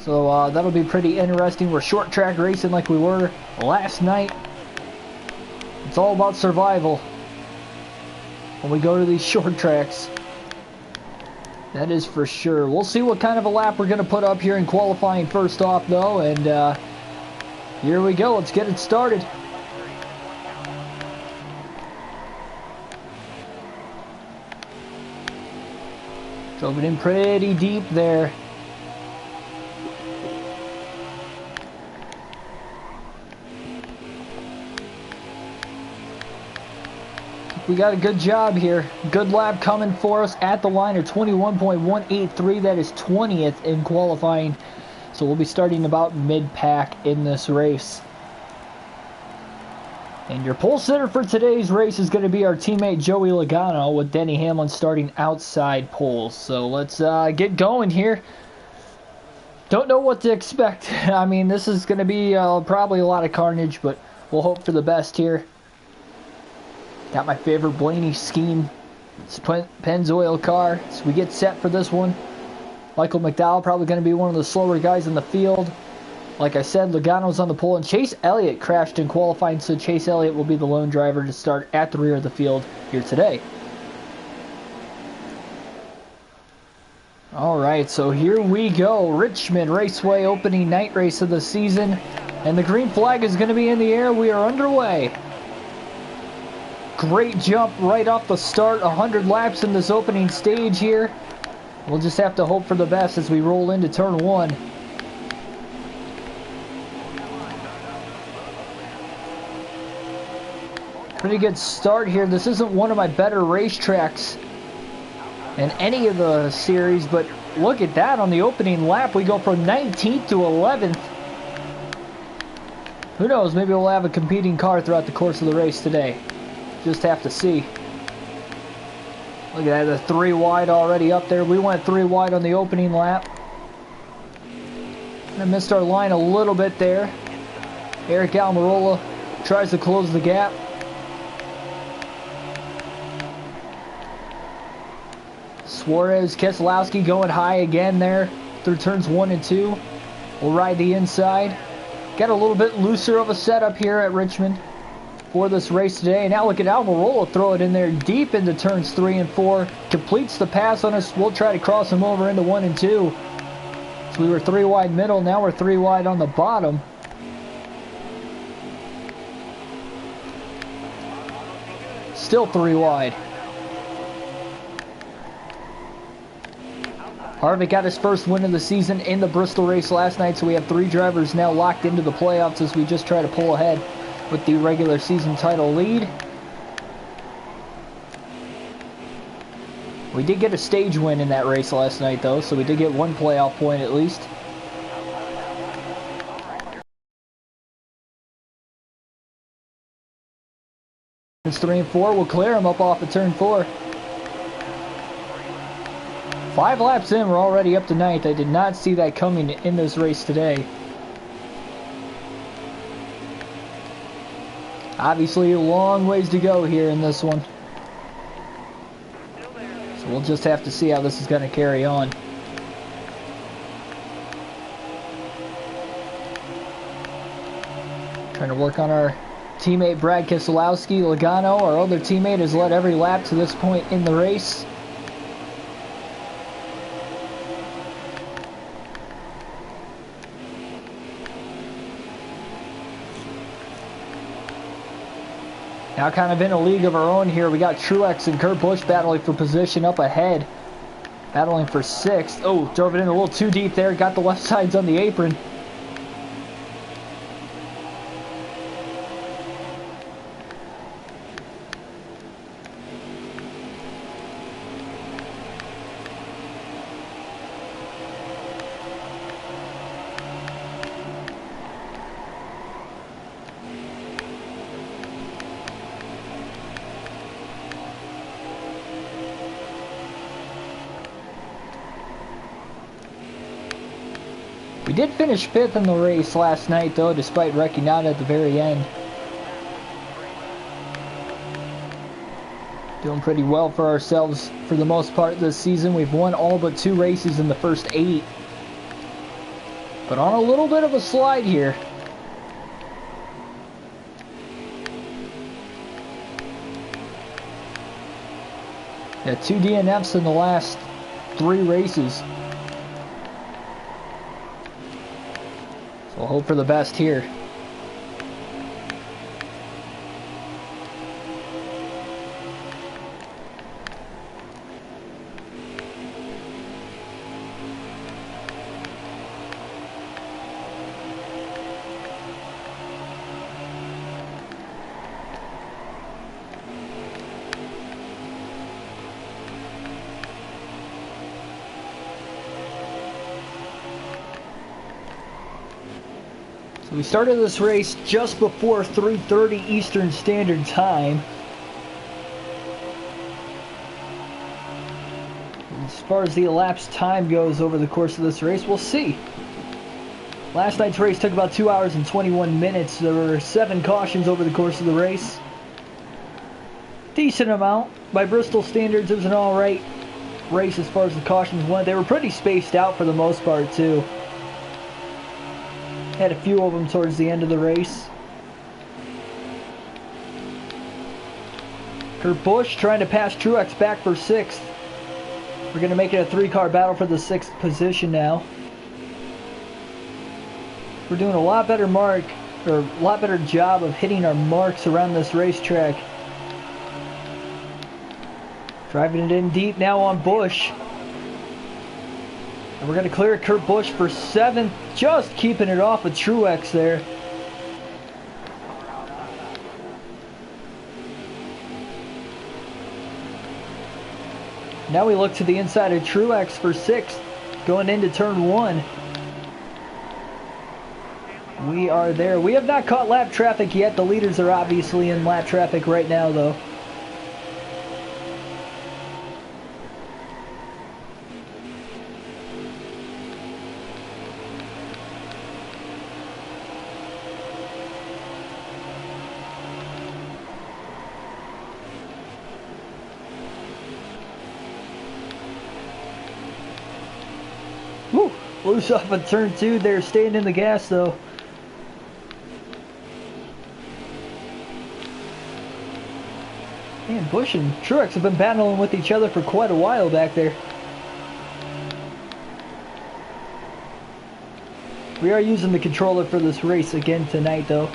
So that'll be pretty interesting. We're short track racing like we were last night. It's all about survival when we go to these short tracks. That is for sure. We'll see what kind of a lap we're going to put up here in qualifying first off, though. And here we go. Let's get it started. Drove it in pretty deep there. We got a good job here. Good lap coming for us at the line of 21.183. That is 20th in qualifying. So we'll be starting about mid-pack in this race. And your pole sitter for today's race is going to be our teammate Joey Logano, with Denny Hamlin starting outside poles. So let's get going here. Don't know what to expect. I mean, this is going to be probably a lot of carnage, but we'll hope for the best here. Got my favorite Blaney scheme. It's Pennzoil car. So we get set for this one. Michael McDowell probably going to be one of the slower guys in the field. Like I said, Logano's on the pole, and Chase Elliott crashed in qualifying, so Chase Elliott will be the lone driver to start at the rear of the field here today. Alright, so here we go. Richmond Raceway opening night race of the season. And the green flag is going to be in the air. We are underway. Great jump right off the start. 100 laps in this opening stage here. We'll just have to hope for the best as we roll into turn 1. Pretty good start here. This isn't one of my better racetracks in any of the series, but look at that. On the opening lap, we go from 19th to 11th. Who knows? Maybe we'll have a competing car throughout the course of the race today. Just have to see. Look at that, the 3 wide already up there. We went 3 wide on the opening lap. I missed our line a little bit there. Eric Almirola tries to close the gap. Suarez, Keselowski going high again there through turns 1 and 2. We'll ride the inside. Got a little bit looser of a setup here at Richmond for this race today. And now look at Almirola throw it in there deep into turns 3 and 4. Completes the pass on us. We'll try to cross him over into 1 and 2. So we were 3 wide middle. Now we're 3 wide on the bottom. Still 3 wide. Harvick got his first win of the season in the Bristol race last night, so we have 3 drivers now locked into the playoffs as we just try to pull ahead with the regular season title lead. We did get a stage win in that race last night, though, so we did get 1 playoff point at least. Turns 3 and 4, we'll clear him up off of turn 4. 5 laps in, we're already up to 9th. I did not see that coming in this race today. Obviously a long ways to go here in this one. So we'll just have to see how this is going to carry on. Trying to work on our teammate Brad Keselowski. Logano, our other teammate, has led every lap to this point in the race. Now kind of in a league of our own here. We got Truex and Kurt Busch battling for position up ahead. Battling for 6th. Oh, drove it in a little too deep there. Got the left sides on the apron. We did finish 5th in the race last night, though, despite wrecking out at the very end. Doing pretty well for ourselves for the most part this season. We've won all but 2 races in the first 8. but on a little bit of a slide here. Yeah, 2 DNFs in the last 3 races. So we'll hope for the best here. We started this race just before 3:30 Eastern Standard Time. As far as the elapsed time goes over the course of this race, we'll see. Last night's race took about 2 hours and 21 minutes. There were 7 cautions over the course of the race. Decent amount. By Bristol standards, it was an alright race as far as the cautions went. They were pretty spaced out for the most part, too. Had a few of them towards the end of the race. Kurt Busch trying to pass Truex back for 6th. We're going to make it a 3-car battle for the 6th position now. We're doing a lot better job of hitting our marks around this racetrack. Driving it in deep now on Busch. And we're going to clear Kurt Busch for 7th, just keeping it off with Truex there. Now we look to the inside of Truex for 6th, going into turn 1. We are there. We have not caught lap traffic yet. The leaders are obviously in lap traffic right now, though. Woo! Loose off of turn 2. They're staying in the gas, though. Man, Busch and Truex have been battling with each other for quite a while back there. We are using the controller for this race again tonight, though.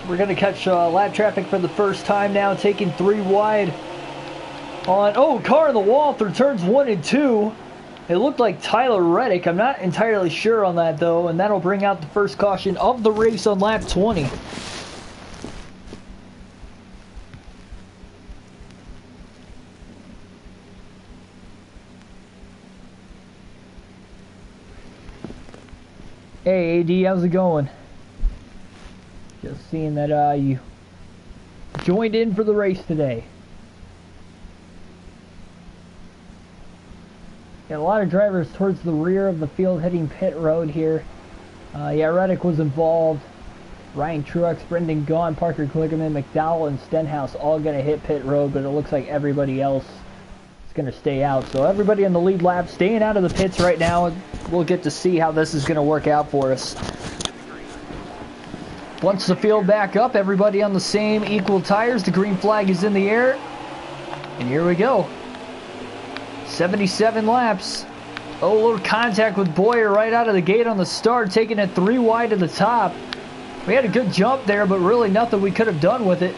We're going to catch lap traffic for the first time now, taking 3 wide on, car on the wall through turns 1 and 2. It looked like Tyler Reddick. I'm not entirely sure on that, though, and that'll bring out the first caution of the race on lap 20. Hey, AD, how's it going? Just seeing that you joined in for the race today. Got a lot of drivers towards the rear of the field heading pit road here. Yeah, Reddick was involved. Ryan Truex, Brendan Gaughan, Parker Kligerman, McDowell, and Stenhouse all going to hit pit road, but it looks like everybody else is going to stay out. So everybody in the lead lap staying out of the pits right now. We'll get to see how this is going to work out for us. Once the field back up, everybody on the same equal tires. The green flag is in the air. And here we go. 77 laps. A little contact with Boyer right out of the gate on the start, taking it 3 wide to the top. We had a good jump there, but really nothing we could have done with it.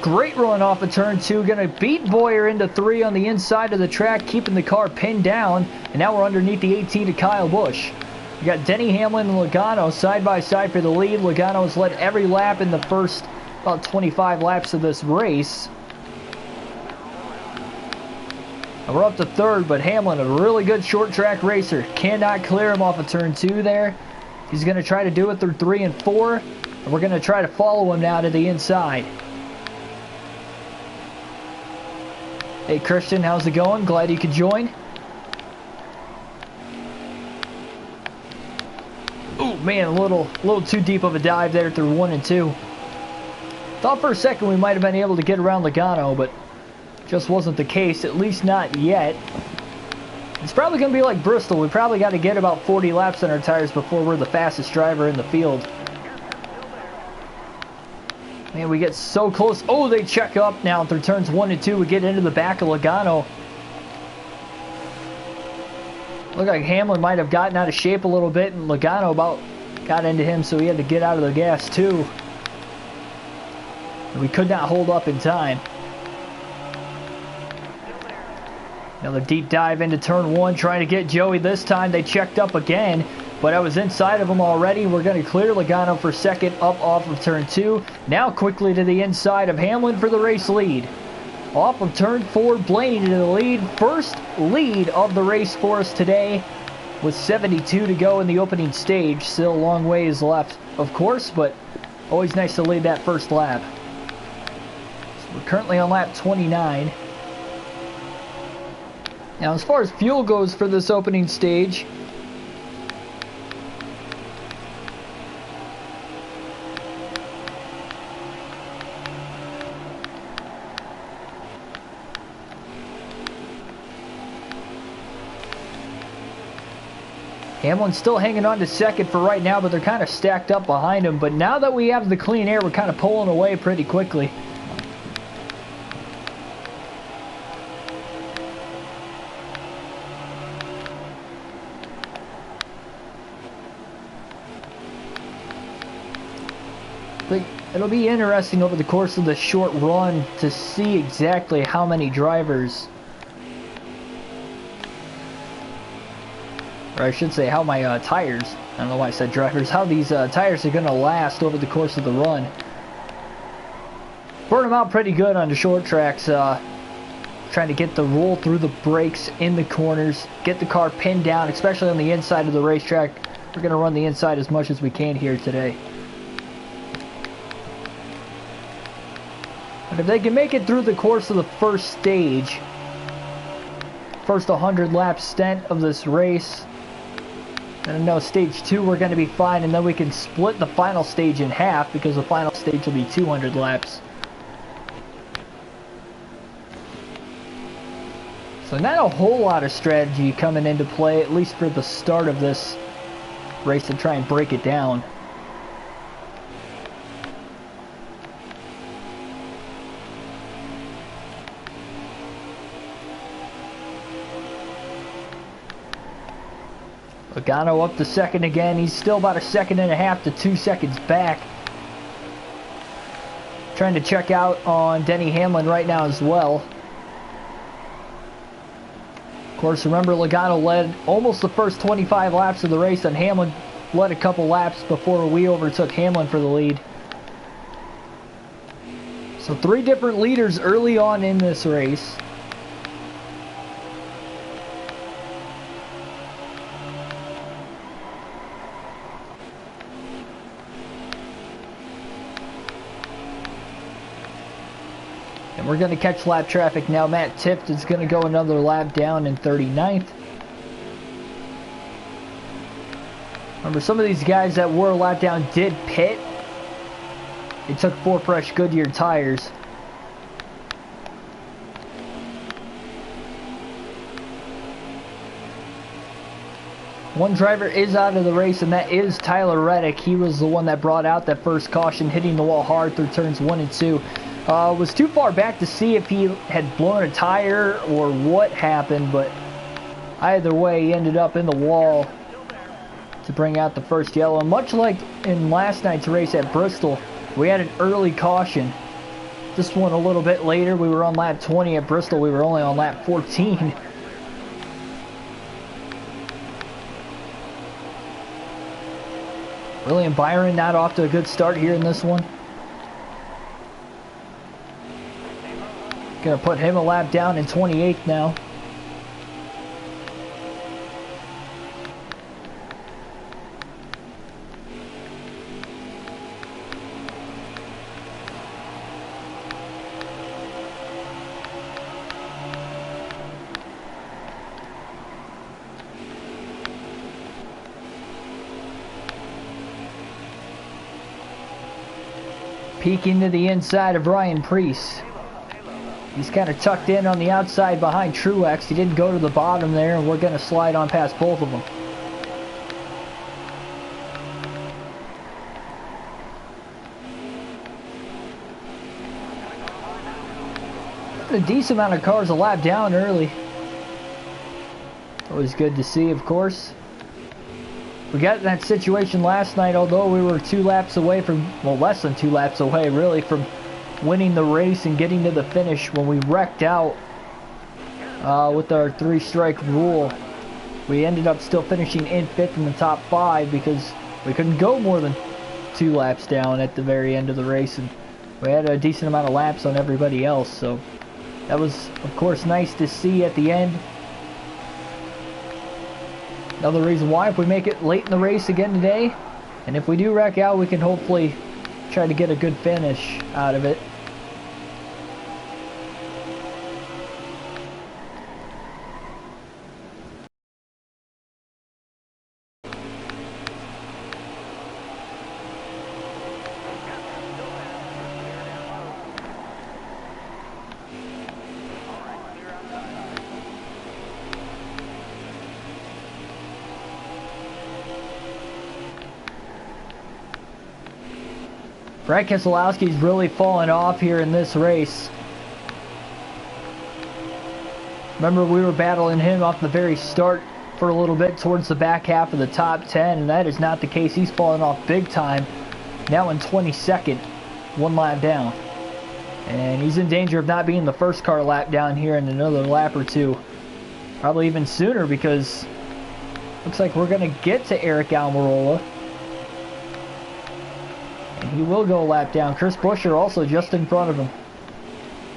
Great run off of turn 2. Going to beat Boyer into 3 on the inside of the track, keeping the car pinned down. And now we're underneath the 18 of Kyle Busch. We got Denny Hamlin and Logano side by side for the lead. Logano has led every lap in the first about 25 laps of this race. And we're up to third, but Hamlin, a really good short track racer, cannot clear him off of turn 2 there. He's going to try to do it through 3 and 4, and we're going to try to follow him now to the inside. Hey Christian, how's it going? Glad you could join. Oh man, a little too deep of a dive there through 1 and 2. Thought for a second we might have been able to get around Logano, but just wasn't the case, at least not yet. It's probably going to be like Bristol. We probably got to get about 40 laps on our tires before we're the fastest driver in the field. Man, we get so close. Oh, they check up now through turns 1 and 2. We get into the back of Logano. Looked like Hamlin might have gotten out of shape a little bit, and Logano about got into him, so he had to get out of the gas too. And we could not hold up in time. Another deep dive into turn 1, trying to get Joey this time. They checked up again, but I was inside of him already. We're going to clear Logano for second up off of turn 2. Now quickly to the inside of Hamlin for the race lead. Off of turn 4, Blaney to the lead. First lead of the race for us today with 72 to go in the opening stage. Still a long ways left, of course, but always nice to lead that first lap. So we're currently on lap 29. Now, as far as fuel goes for this opening stage, Hamlin's still hanging on to second for right now, but they're kind of stacked up behind him. But now that we have the clean air, we're kind of pulling away pretty quickly. But it'll be interesting over the course of the short run to see exactly how many drivers, or I should say how my tires, I don't know why I said drivers, how these tires are going to last over the course of the run. Burn them out pretty good on the short tracks, trying to get the roll through the brakes in the corners, get the car pinned down, especially on the inside of the racetrack. We're going to run the inside as much as we can here today. But if they can make it through the course of the first stage, first 100 lap stint of this race, and I know stage 2 we're going to be fine, and then we can split the final stage in half because the final stage will be 200 laps. So not a whole lot of strategy coming into play, at least for the start of this race, to try and break it down. Logano up to second again. He's still about 1.5 seconds to 2 seconds back. Trying to check out on Denny Hamlin right now as well. Of course, remember Logano led almost the first 25 laps of the race, and Hamlin led a couple laps before we overtook Hamlin for the lead. So 3 different leaders early on in this race. And we're going to catch lap traffic now. Matt Tift is going to go another lap down in 39th. Remember, some of these guys that were a lap down did pit. They took 4 fresh Goodyear tires. One driver is out of the race, and that is Tyler Reddick. He was the one that brought out that first caution, hitting the wall hard through turns 1 and 2. Was too far back to see if he had blown a tire or what happened, but either way, he ended up in the wall to bring out the first yellow. And much like in last night's race at Bristol, we had an early caution. This one a little bit later. We were on lap 20 at Bristol. We were only on lap 14. William Byron not off to a good start here in this one. Gonna put him a lap down in 28th now. Peeking to the inside of Ryan Priest. He's kind of tucked in on the outside behind Truex. He didn't go to the bottom there, and we're going to slide on past both of them. A decent amount of cars a lap down early. Always good to see, of course. We got in that situation last night, although we were 2 laps away from, well, less than 2 laps away, really, from winning the race and getting to the finish when we wrecked out with our 3-strike rule. We ended up still finishing in 5th in the top 5 because we couldn't go more than 2 laps down at the very end of the race, and we had a decent amount of laps on everybody else, so that was, of course, nice to see at the end. Another reason why, if we make it late in the race again today, and if we do wreck out, we can hopefully try to get a good finish out of it. Brad Keselowski's really fallen off here in this race. Remember, we were battling him off the very start for a little bit towards the back half of the top 10, and that is not the case. He's fallen off big time. Now in 22nd, 1 lap down. And he's in danger of not being the first car lap down here in another lap or 2. Probably even sooner, because looks like we're going to get to Eric Almirola. He will go a lap down. Chris Buescher also just in front of him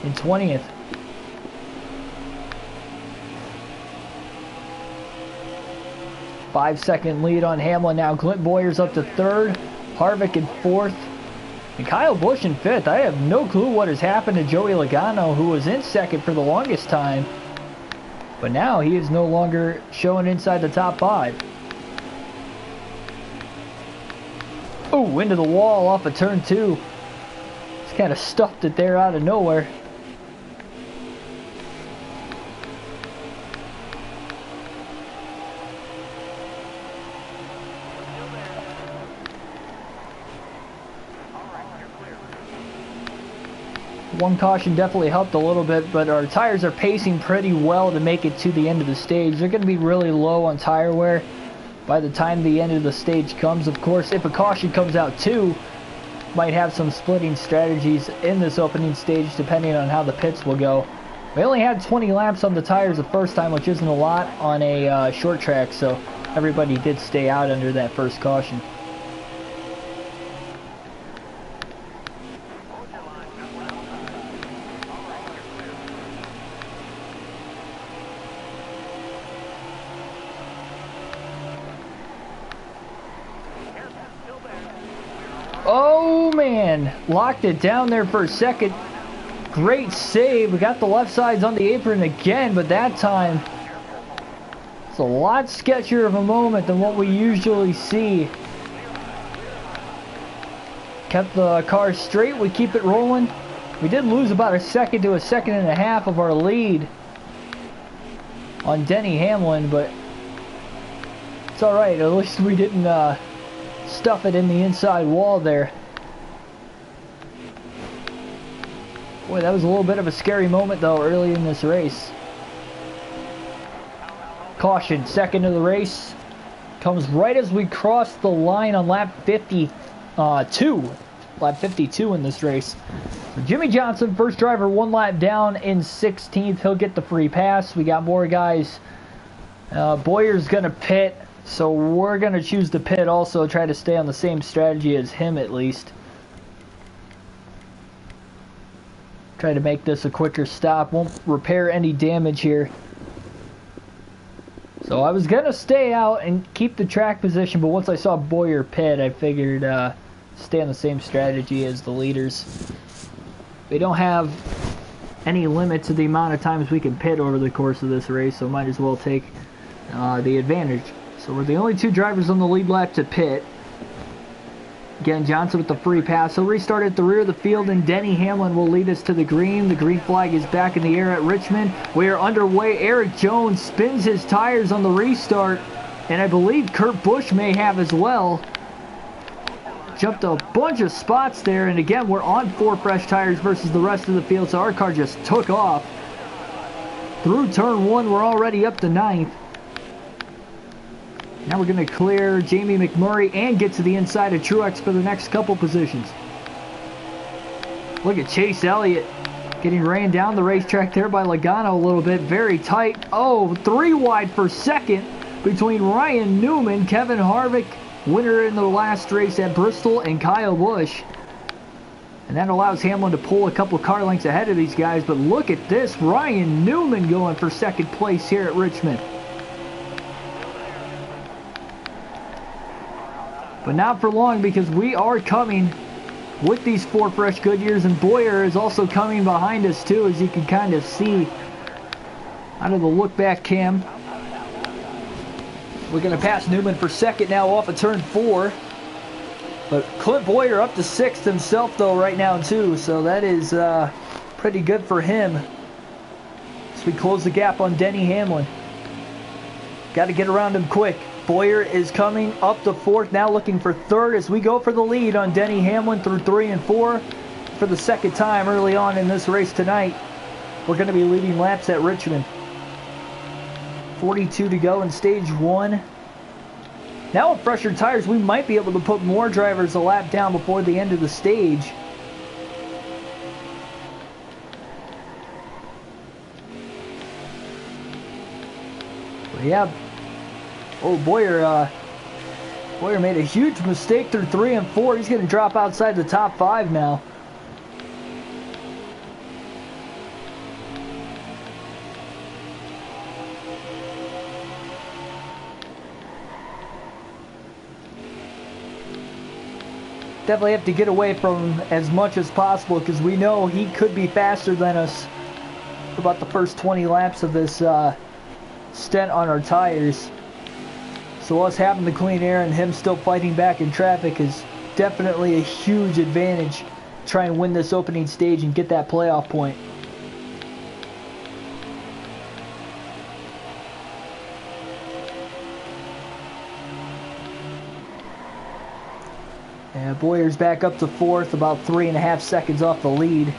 in 20th. Five-second lead on Hamlin now. Clint Bowyer's up to 3rd. Harvick in 4th. And Kyle Busch in 5th. I have no clue what has happened to Joey Logano, who was in 2nd for the longest time. But now he is no longer showing inside the top 5. Oh, into the wall off of turn 2. Just kind of stuffed it there out of nowhere. One caution definitely helped a little bit, but our tires are pacing pretty well to make it to the end of the stage. They're going to be really low on tire wear by the time the end of the stage comes. Of course, if a caution comes out too, might have some splitting strategies in this opening stage depending on how the pits will go. We only had 20 laps on the tires the first time, which isn't a lot on a short track, so everybody did stay out under that first caution. Oh man, locked it down there for a second. Great save. We got the left sides on the apron again, but that time it's a lot sketchier of a moment than what we usually see. Kept the car straight. We keep it rolling. We did lose about a second to a second and a half of our lead on Denny Hamlin, but it's alright. At least we didn't stuff it in the inside wall there. Boy, that was a little bit of a scary moment though early in this race. Caution, second of the race. Comes right as we cross the line on lap 52. Lap 52 in this race. So Jimmy Johnson, first driver, 1 lap down in 16th. He'll get the free pass. We got more guys. Bowyer's going to pit. So we're going to choose to pit also, try to stay on the same strategy as him at least. Try to make this a quicker stop. Won't repair any damage here. So I was going to stay out and keep the track position, but once I saw Bowyer pit, I figured stay on the same strategy as the leaders. We don't have any limit to the amount of times we can pit over the course of this race, so might as well take the advantage. So we're the only 2 drivers on the lead lap to pit. Again, Johnson with the free pass. He'll restart at the rear of the field, and Denny Hamlin will lead us to the green. The green flag is back in the air at Richmond. We are underway. Eric Jones spins his tires on the restart, and I believe Kurt Busch may have as well. Jumped a bunch of spots there, and again, we're on 4 fresh tires versus the rest of the field, so our car just took off. Through turn 1, we're already up to 9th. Now we're going to clear Jamie McMurray and get to the inside of Truex for the next couple positions. Look at Chase Elliott getting ran down the racetrack there by Logano a little bit. Very tight. Oh, 3 wide for second between Ryan Newman, Kevin Harvick, winner in the last race at Bristol, and Kyle Busch. And that allows Hamlin to pull a couple car lengths ahead of these guys. But look at this. Ryan Newman going for second place here at Richmond. But not for long, because we are coming with these 4 fresh Goodyears, and Boyer is also coming behind us too, as you can kind of see out of the look back cam. We're going to pass Newman for second now off of turn 4. But Clint Boyer up to 6th himself though right now too, so that is pretty good for him. So we close the gap on Denny Hamlin. Got to get around him quick. Boyer is coming up to 4th, now looking for 3rd as we go for the lead on Denny Hamlin through 3 and 4 for the second time early on in this race tonight. We're going to be leading laps at Richmond. 42 to go in stage 1. Now with fresher tires, we might be able to put more drivers a lap down before the end of the stage. But yeah. Oh, Boyer made a huge mistake through 3 and 4. He's going to drop outside the top 5 now. Definitely have to get away from as much as possible, because we know he could be faster than us for about the first 20 laps of this stint on our tires. So us having the clean air and him still fighting back in traffic is definitely a huge advantage. Try and win this opening stage and get that playoff point. And Boyer's back up to 4th, about 3.5 seconds off the lead.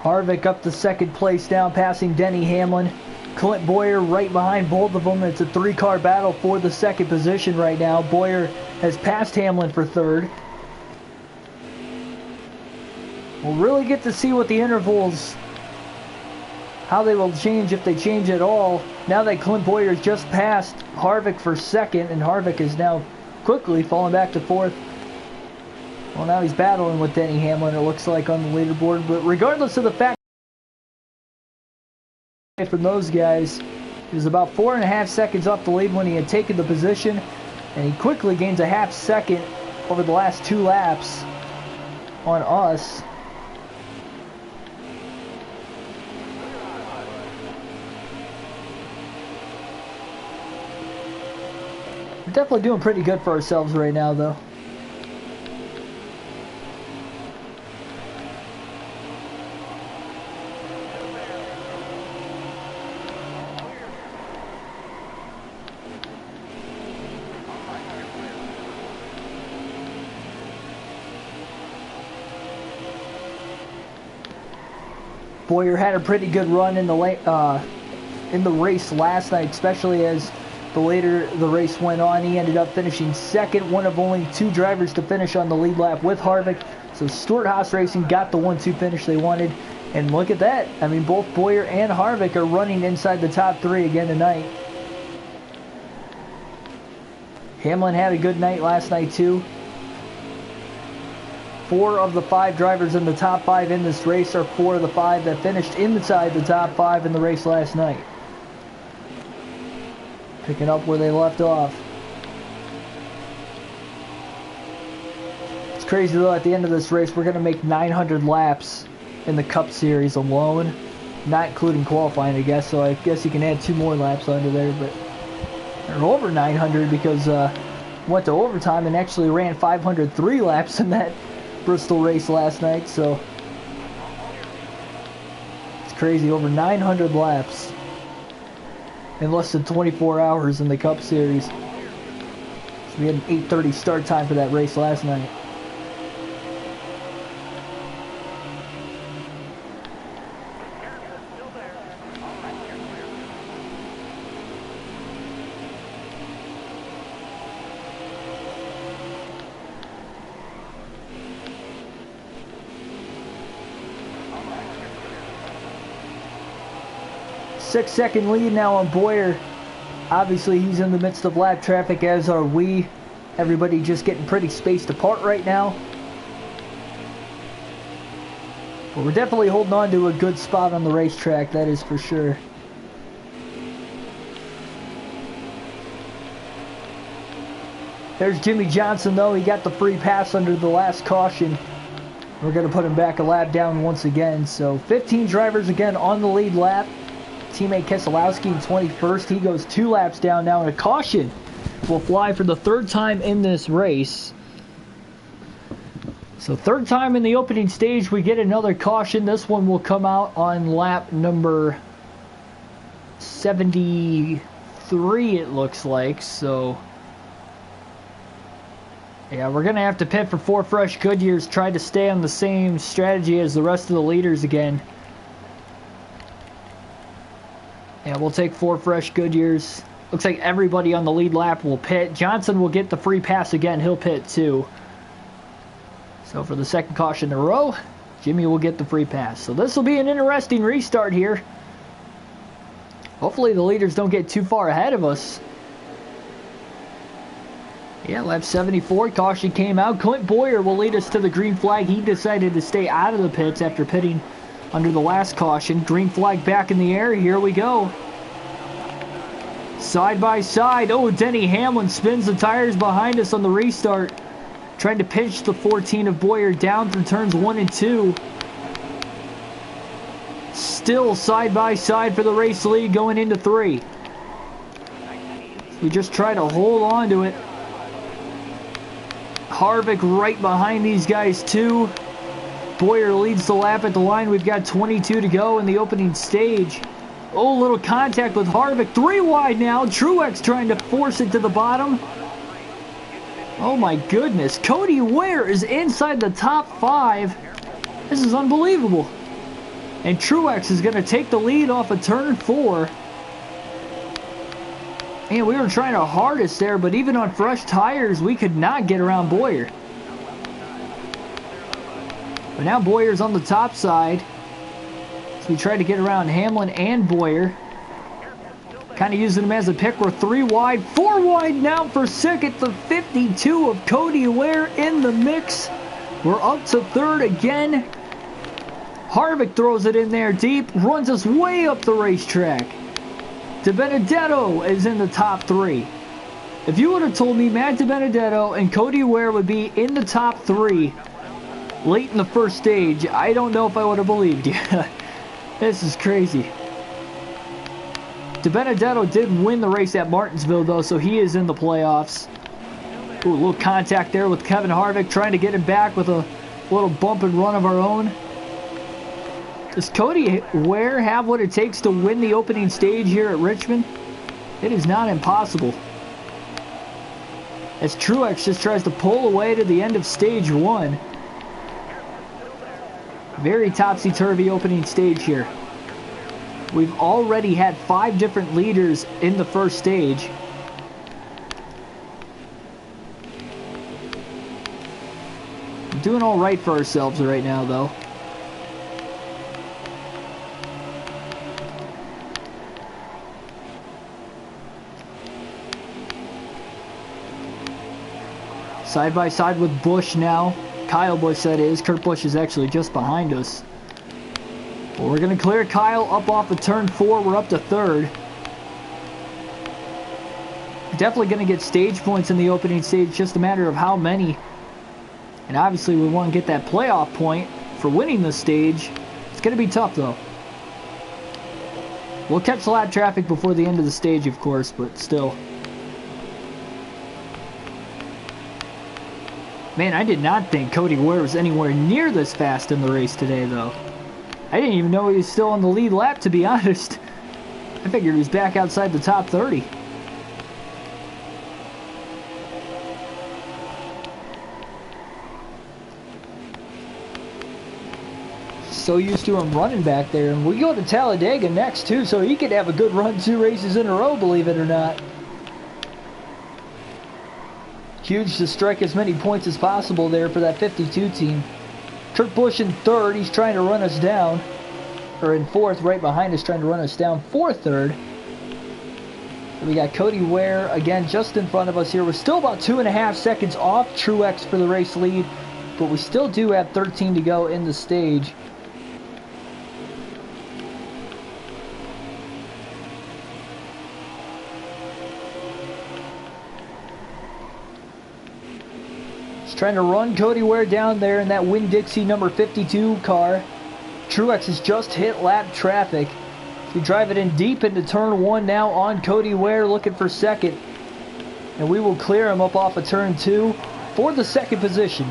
Harvick up to 2nd place now, passing Denny Hamlin. Clint Boyer right behind both of them. It's a 3-car battle for the 2nd position right now. Boyer has passed Hamlin for 3rd. We'll really get to see what the intervals, how they will change, if they change at all, now that Clint Boyer just passed Harvick for 2nd, and Harvick is now quickly falling back to 4th. Well, now he's battling with Denny Hamlin, it looks like, on the leaderboard. But regardless of the fact from those guys, he was about 4.5 seconds off the lead when he had taken the position, and he quickly gains a half second over the last 2 laps on us. We're definitely doing pretty good for ourselves right now, though. Boyer had a pretty good run in the race last night, especially as the later the race went on. He ended up finishing second, one of only 2 drivers to finish on the lead lap with Harvick. So Stewart-Haas Racing got the 1-2 finish they wanted. And look at that. I mean, both Boyer and Harvick are running inside the top 3 again tonight. Hamlin had a good night last night too. 4 of the 5 drivers in the top 5 in this race are 4 of the 5 that finished inside the top 5 in the race last night. Picking up where they left off. It's crazy though, at the end of this race we're going to make 900 laps in the Cup Series alone, not including qualifying, I guess. So I guess you can add 2 more laps under there, but they're over 900 because went to overtime and actually ran 503 laps in that Bristol race last night. So it's crazy, over 900 laps in less than 24 hours in the Cup Series. So we had an 8:30 start time for that race last night. Six-second lead now on Boyer. Obviously, he's in the midst of lap traffic, as are we. Everybody just getting pretty spaced apart right now. But we're definitely holding on to a good spot on the racetrack, that is for sure. There's Jimmy Johnson, though. He got the free pass under the last caution. We're going to put him back a lap down once again. So 15 drivers again on the lead lap. Teammate Keselowski in 21st. He goes 2 laps down now, and a caution will fly for the 3rd time in this race. So 3rd time in the opening stage we get another caution. This one will come out on lap number 73, it looks like. So yeah, we're going to have to pit for 4 fresh Goodyears, try to stay on the same strategy as the rest of the leaders again. Yeah, we'll take 4 fresh Goodyears. Looks like everybody on the lead lap will pit. Johnson will get the free pass again. He'll pit too. So for the 2nd caution in a row, Jimmy will get the free pass. So this will be an interesting restart here. Hopefully the leaders don't get too far ahead of us. Yeah, lap 74, caution came out. Clint Boyer will lead us to the green flag. He decided to stay out of the pits after pitting under the last caution. Green flag back in the air. Here we go. Side by side. Oh, Denny Hamlin spins the tires behind us on the restart. Trying to pinch the 14 of Boyer down through turns 1 and 2. Still side by side for the race lead going into 3. We just try to hold on to it. Harvick right behind these guys too. Boyer leads the lap at the line. We've got 22 to go in the opening stage. Oh, little contact with Harvick. 3 wide now. Truex trying to force it to the bottom. Oh my goodness. Cody Ware is inside the top 5. This is unbelievable. And Truex is going to take the lead off of turn 4. Man, we were trying our hardest there, but even on fresh tires, we could not get around Boyer. But now Boyer's on the top side. So we tried to get around Hamlin and Boyer. Kind of using him as a pick. We're 3 wide, 4 wide now for 2nd. The 52 of Cody Ware in the mix. We're up to 3rd again. Harvick throws it in there deep. Runs us way up the racetrack. DiBenedetto is in the top 3. If you would have told me Matt DiBenedetto and Cody Ware would be in the top 3 late in the first stage, I don't know if I would have believed you. This is crazy. DiBenedetto did win the race at Martinsville, though, so he is in the playoffs. Ooh, a little contact there with Kevin Harvick, trying to get him back with a little bump and run of our own. Does Cody Ware have what it takes to win the opening stage here at Richmond? It is not impossible. As Truex just tries to pull away to the end of stage 1. Very topsy-turvy opening stage here. We've already had 5 different leaders in the first stage. We're doing all right for ourselves right now, though. Side by side with Busch now. Kyle Busch, that is. Kurt Busch is actually just behind us. Well, we're going to clear Kyle up off of turn 4. We're up to 3rd. Definitely going to get stage points in the opening stage. Just a matter of how many. And obviously we want to get that playoff point for winning the stage. It's going to be tough, though. We'll catch lap traffic before the end of the stage, of course, but still. Man, I did not think Cody Ware was anywhere near this fast in the race today, though. I didn't even know he was still on the lead lap, to be honest. I figured he was back outside the top 30. So used to him running back there. And we go to Talladega next, too, so he could have a good run 2 races in a row, believe it or not. Huge to strike as many points as possible there for that 52 team. Kurt Busch in 3rd. He's trying to run us down. Or in 4th, right behind us, trying to run us down for 3rd. We got Cody Ware, again, just in front of us here. We're still about 2.5 seconds off Truex for the race lead. But we still do have 13 to go in the stage. Trying to run Cody Ware down there in that Winn-Dixie number 52 car. Truex has just hit lap traffic. We drive it in deep into turn 1 now on Cody Ware, looking for 2nd. And we will clear him up off of turn 2 for the 2nd position.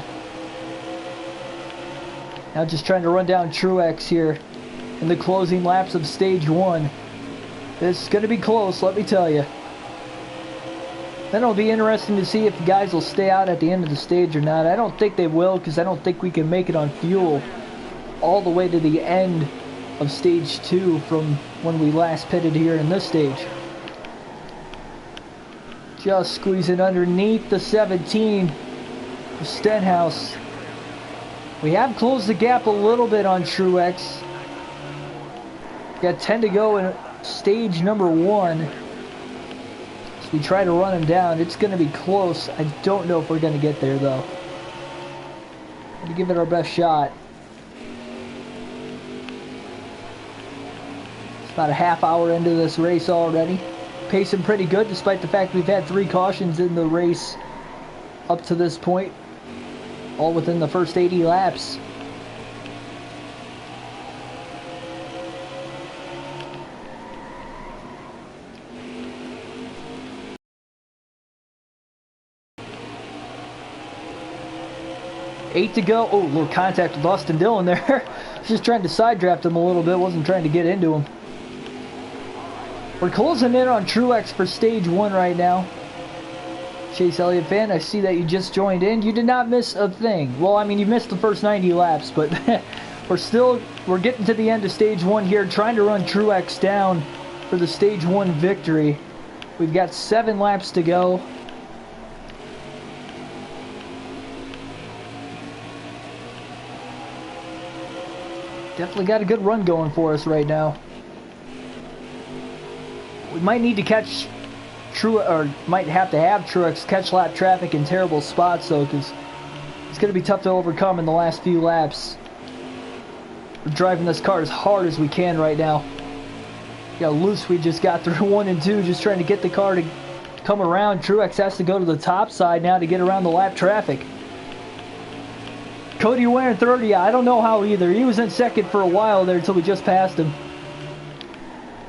Now just trying to run down Truex here in the closing laps of stage 1. This is going to be close, let me tell you. Then it'll be interesting to see if the guys will stay out at the end of the stage or not. I don't think they will, because I don't think we can make it on fuel all the way to the end of stage 2 from when we last pitted here in this stage. Just squeezing underneath the 17 of Stenhouse. We have closed the gap a little bit on Truex. Got 10 to go in stage number 1. We try to run him down. It's going to be close. I don't know if we're going to get there, though. We'll give it our best shot. It's about a half hour into this race already. Pacing pretty good, despite the fact we've had 3 cautions in the race up to this point. All within the first 80 laps. Eight to go. Oh, a little contact with Austin Dillon there. Just trying to side draft him a little bit. Wasn't trying to get into him. We're closing in on Truex for stage 1 right now. Chase Elliott fan, I see that you just joined in. You did not miss a thing. Well, I mean, you missed the first 90 laps, but we're getting to the end of stage 1 here, trying to run Truex down for the stage 1 victory. We've got 7 laps to go. Definitely got a good run going for us right now. We might need to catch might have to have Truex catch lap traffic in terrible spots, though, because it's going to be tough to overcome in the last few laps. We're driving this car as hard as we can right now. Yeah, loose we just got through 1 and 2, just trying to get the car to come around. Truex has to go to the top side now to get around the lap traffic. Cody Ware in 30, I don't know how either. He was in 2nd for a while there until we just passed him.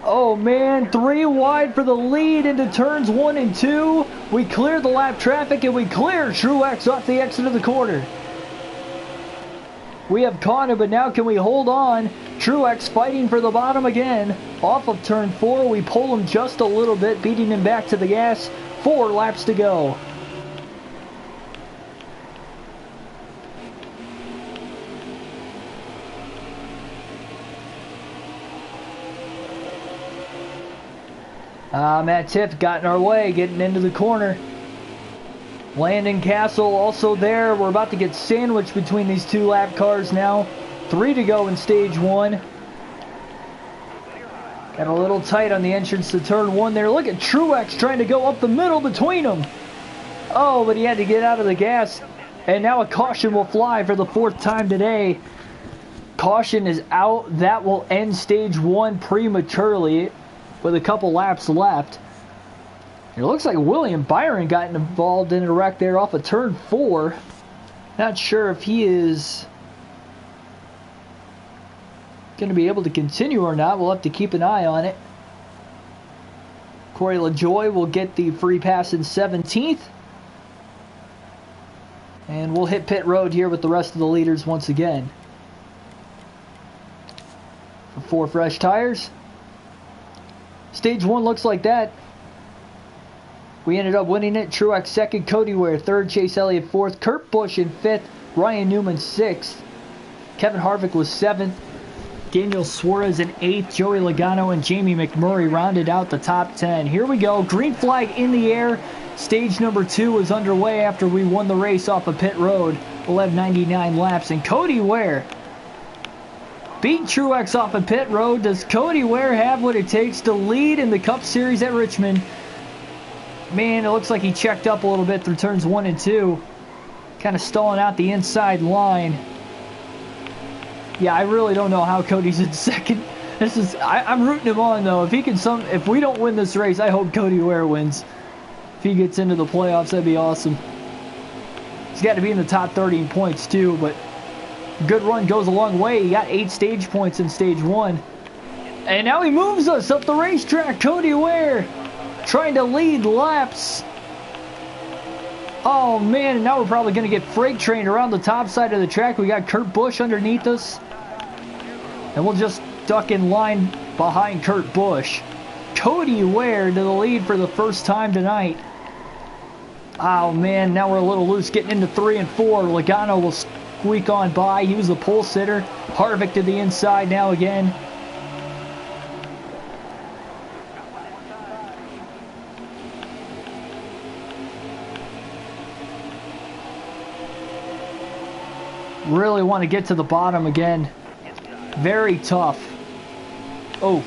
Oh man, 3 wide for the lead into turns 1 and 2. We clear the lap traffic and we clear Truex off the exit of the corner. We have caught him, but now can we hold on? Truex fighting for the bottom again. Off of turn 4, we pull him just a little bit, beating him back to the gas. 4 laps to go. Matt Tiff got in our way, getting into the corner. Landon Castle also there. We're about to get sandwiched between these two lap cars now. 3 to go in stage 1. Got a little tight on the entrance to turn 1 there. Look at Truex trying to go up the middle between them. Oh, but he had to get out of the gas. And now a caution will fly for the 4th time today. Caution is out. That will end stage 1 prematurely with a couple laps left. It looks like William Byron got involved in a wreck there off of turn 4. Not sure if he is going to be able to continue or not. We'll have to keep an eye on it. Corey LaJoy will get the free pass in 17th. And we'll hit pit road here with the rest of the leaders once again. For 4 fresh tires. Stage 1 looks like that. We ended up winning it. Truex 2nd, Cody Ware 3rd, Chase Elliott 4th, Kurt Busch in 5th, Ryan Newman 6th, Kevin Harvick was 7th, Daniel Suarez in 8th, Joey Logano and Jamie McMurray rounded out the top 10. Here we go, green flag in the air. Stage number 2 was underway after we won the race off of pit road. 1199 laps, and Cody Ware beat Truex off of pit road. Does Cody Ware have what it takes to lead in the Cup Series at Richmond? Man, it looks like he checked up a little bit through turns 1 and 2. Kind of stalling out the inside line. Yeah, I really don't know how Cody's in 2nd. I'm rooting him on though. If we don't win this race, I hope Cody Ware wins. If he gets into the playoffs, that'd be awesome. He's got to be in the top 30 in points too, but good run goes a long way. He got 8 stage points in stage 1. And now he moves us up the racetrack. Cody Ware trying to lead laps. Oh man, and now we're probably going to get freight trained around the top side of the track. We got Kurt Busch underneath us. And we'll just duck in line behind Kurt Busch. Cody Ware to the lead for the first time tonight. Oh man, now we're a little loose getting into 3 and 4. Logano will squeak on by. He was the pole sitter. Harvick to the inside now again. Really want to get to the bottom again. Very tough. Oh,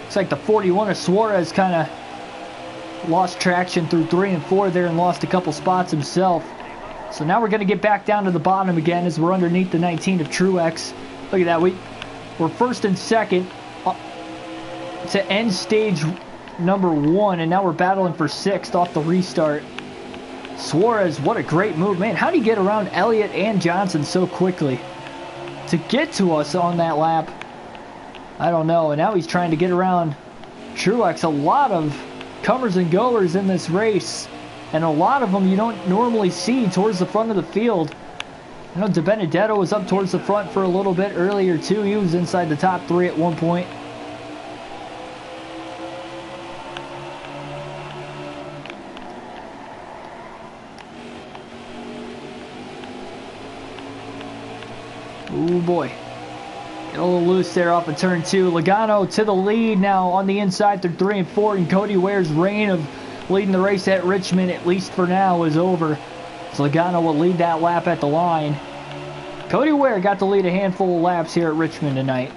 it's like the 41 of Suarez kind of lost traction through 3 and 4 there and lost a couple spots himself. So now we're going to get back down to the bottom again as we're underneath the 19 of Truex. Look at that. We're 1st and 2nd to end stage number 1, and now we're battling for 6th off the restart. Suarez, what a great move, man. How did he get around Elliott and Johnson so quickly to get to us on that lap? I don't know. And now he's trying to get around Truex. A lot of comers and goers in this race, and a lot of them you don't normally see towards the front of the field. I know DiBenedetto was up towards the front for a little bit earlier too. He was inside the top 3 at one point. Oh boy. Get a little loose there off of turn 2. Logano to the lead now on the inside through 3 and 4. And Cody Ware's reign of leading the race at Richmond, at least for now, is over. So Logano will lead that lap at the line. Cody Ware got to lead a handful of laps here at Richmond tonight.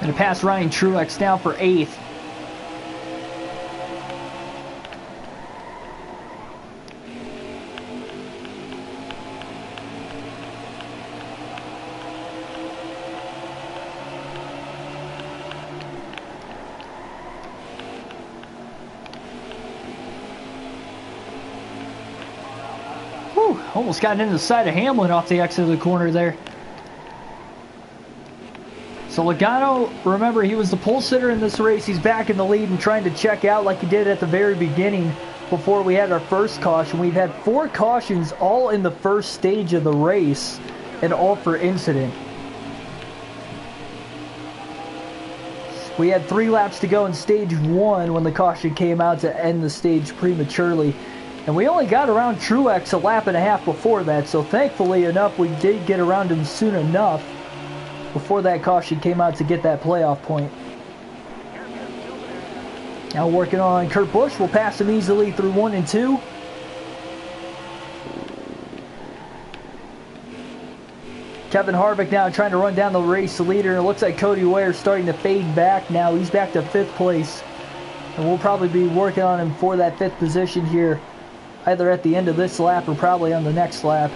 Going to pass Ryan Truex now for 8th. Whew, almost got into the side of Hamlin off the exit of the corner there. So Logano, remember, he was the pole sitter in this race. He's back in the lead and trying to check out like he did at the very beginning before we had our first caution. We've had 4 cautions all in the first stage of the race. an all for incident. We had 3 laps to go in stage 1 when the caution came out to end the stage prematurely. And we only got around Truex a lap and a half before that, so thankfully enough we did get around him soon enough before that caution came out to get that playoff point. Now working on Kurt Busch, we'll pass him easily through 1 and 2. Kevin Harvick now trying to run down the race leader. It looks like Cody Ware starting to fade back now. He's back to 5th place. And we'll probably be working on him for that 5th position here, either at the end of this lap or probably on the next lap.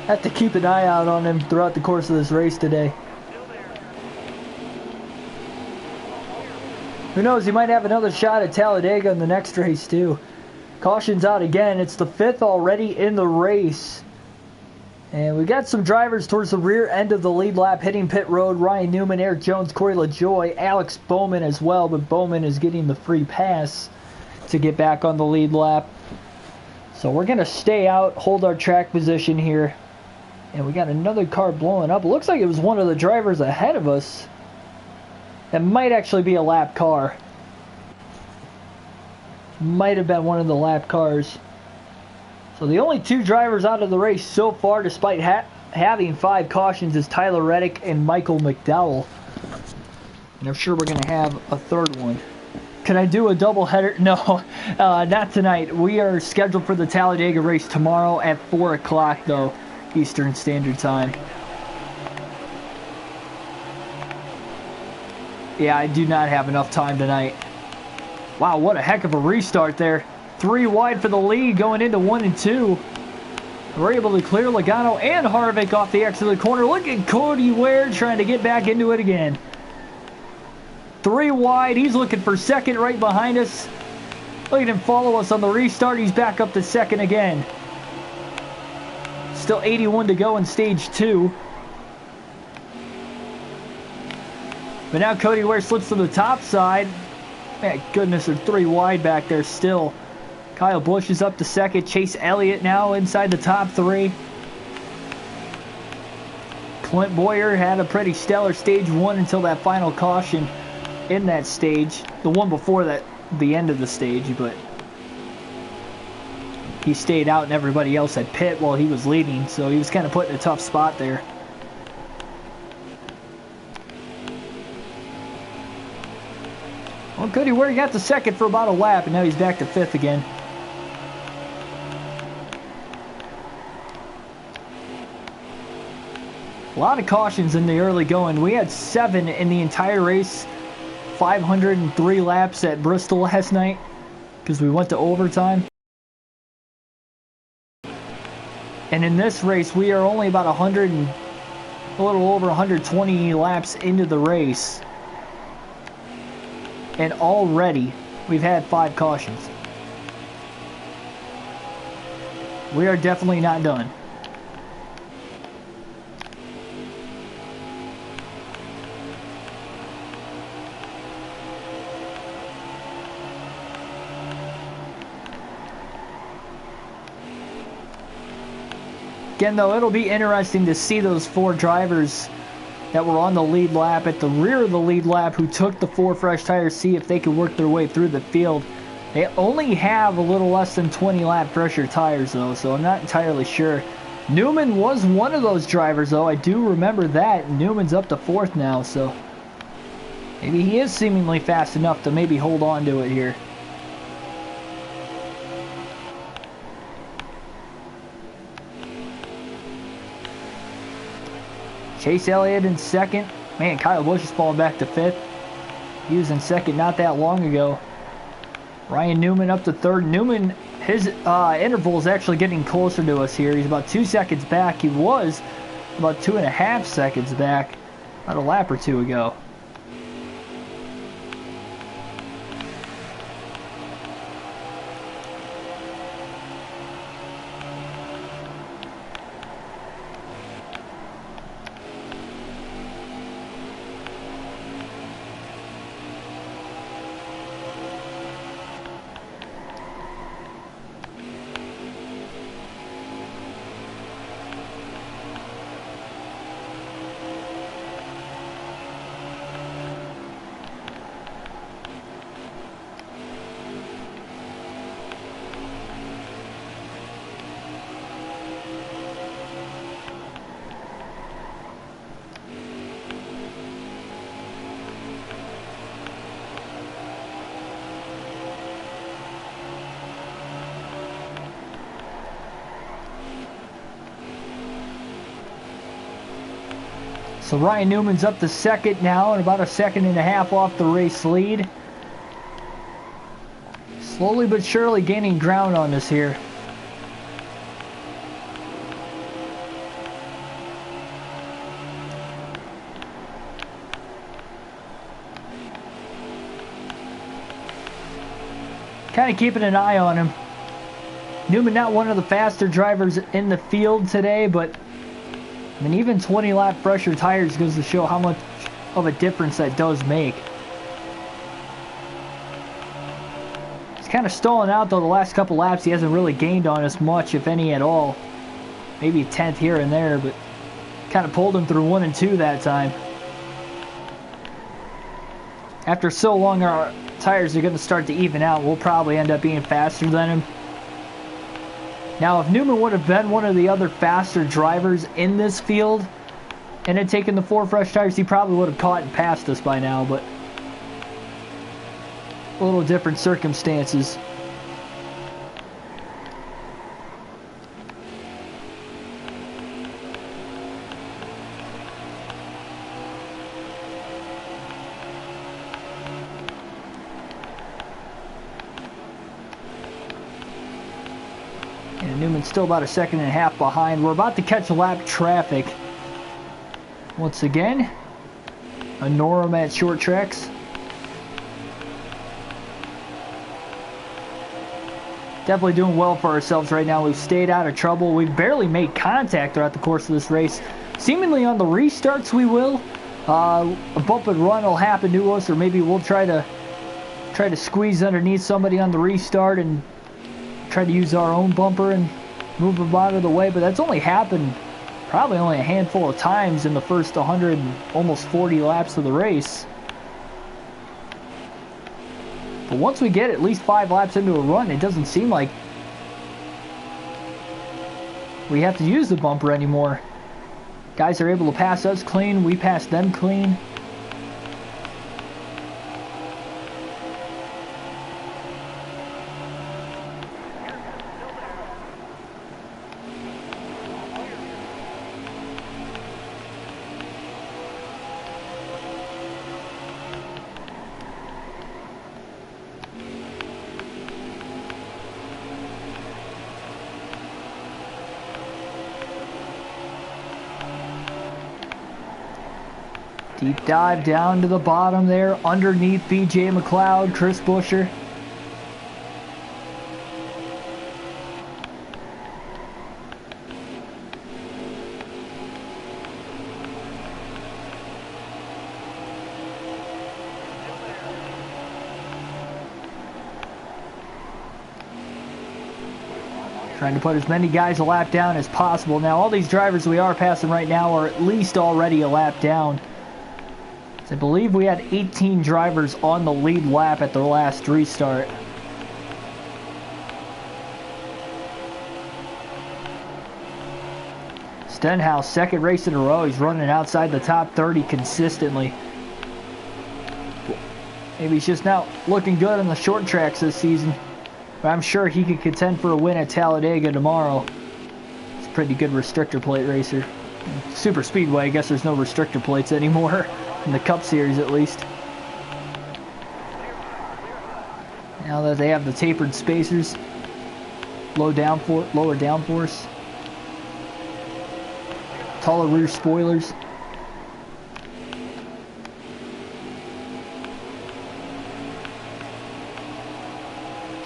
Have to keep an eye out on him throughout the course of this race today. Who knows, he might have another shot at Talladega in the next race too. Caution's out again. It's the 5th already in the race. And we got some drivers towards the rear end of the lead lap hitting pit road. Ryan Newman, Eric Jones, Corey LaJoie, Alex Bowman as well. But Bowman is getting the free pass to get back on the lead lap. So we're going to stay out, hold our track position here. And we got another car blowing up. It looks like it was one of the drivers ahead of us. That might actually be a lap car. Might have been one of the lap cars. So the only 2 drivers out of the race so far, despite having 5 cautions, is Tyler Reddick and Michael McDowell. And I'm sure we're going to have a 3rd one. Can I do a double header? No, not tonight. We are scheduled for the Talladega race tomorrow at 4 o'clock though, Eastern Standard Time. Yeah, I do not have enough time tonight. Wow, what a heck of a restart there. 3 wide for the lead going into 1 and 2. We're able to clear Logano and Harvick off the exit of the corner. Look at Cody Ware trying to get back into it again. 3 wide. He's looking for 2nd right behind us. Look at him follow us on the restart. He's back up to 2nd again. Still 81 to go in stage 2. But now Cody Ware slips to the top side. Man, goodness, they're 3 wide back there still. Kyle Busch is up to 2nd. Chase Elliott now inside the top 3. Clint Bowyer had a pretty stellar stage 1 until that final caution in that stage. The one before that, the end of the stage, but he stayed out and everybody else had pit while he was leading, so he was kind of put in a tough spot there. Well, Cody Ware got to 2nd for about a lap, and now he's back to 5th again. A lot of cautions in the early going. We had 7 in the entire race. 503 laps at Bristol last night because we went to overtime. And in this race, we are only about a little over 120 laps into the race. And already, we've had 5 cautions. We are definitely not done. Again, though, it'll be interesting to see those 4 drivers that were on the lead lap at the rear of the lead lap who took the 4 fresh tires, see if they could work their way through the field. They only have a little less than 20 lap pressure tires, though, so I'm not entirely sure. Newman was one of those drivers, though. I do remember that. Newman's up to 4th now, so maybe he is seemingly fast enough to maybe hold on to it here. Chase Elliott in 2nd. Man, Kyle Busch is falling back to 5th. He was in 2nd not that long ago. Ryan Newman up to 3rd. Newman, his interval is actually getting closer to us here. He's about 2 seconds back. He was about 2.5 seconds back about a lap or 2 ago. So Ryan Newman's up to second now and about a second and a half off the race lead. Slowly but surely gaining ground on us here. Kind of keeping an eye on him. Newman not one of the faster drivers in the field today, but I mean, even 20 lap fresher tires goes to show how much of a difference that does make. He's kind of stalling out though the last couple laps. He hasn't really gained on us much, if any at all. Maybe a 10th here and there, but kind of pulled him through 1 and 2 that time. After so long, our tires are going to start to even out. We'll probably end up being faster than him. Now, if Newman would have been one of the other faster drivers in this field and had taken the 4 fresh tires, he probably would have caught and passed us by now, but a little different circumstances. And Newman's still about a second and a half behind. We're about to catch lap traffic. Once again, a norm at short tracks. Definitely doing well for ourselves right now. We've stayed out of trouble. We've barely made contact throughout the course of this race. Seemingly on the restarts we will. A bump and run will happen to us, or maybe we'll try to squeeze underneath somebody on the restart and try to use our own bumper and move them out of the way, but that's only happened probably only a handful of times in the first 100 and almost 40 laps of the race. But once we get at least 5 laps into a run, it doesn't seem like we have to use the bumper anymore. Guys are able to pass us clean, we pass them clean. Deep dive down to the bottom there, underneath BJ McLeod, Chris Buescher. Trying to put as many guys a lap down as possible. Now, all these drivers we are passing right now are at least already a lap down. I believe we had 18 drivers on the lead lap at the last restart. Stenhouse, second race in a row. He's running outside the top 30 consistently. Maybe he's just not looking good on the short tracks this season. But I'm sure he could contend for a win at Talladega tomorrow. He's a pretty good restrictor plate racer. Super Speedway, I guess there's no restrictor plates anymore. In the Cup Series, at least. Now that they have the tapered spacers, lower downforce, taller rear spoilers.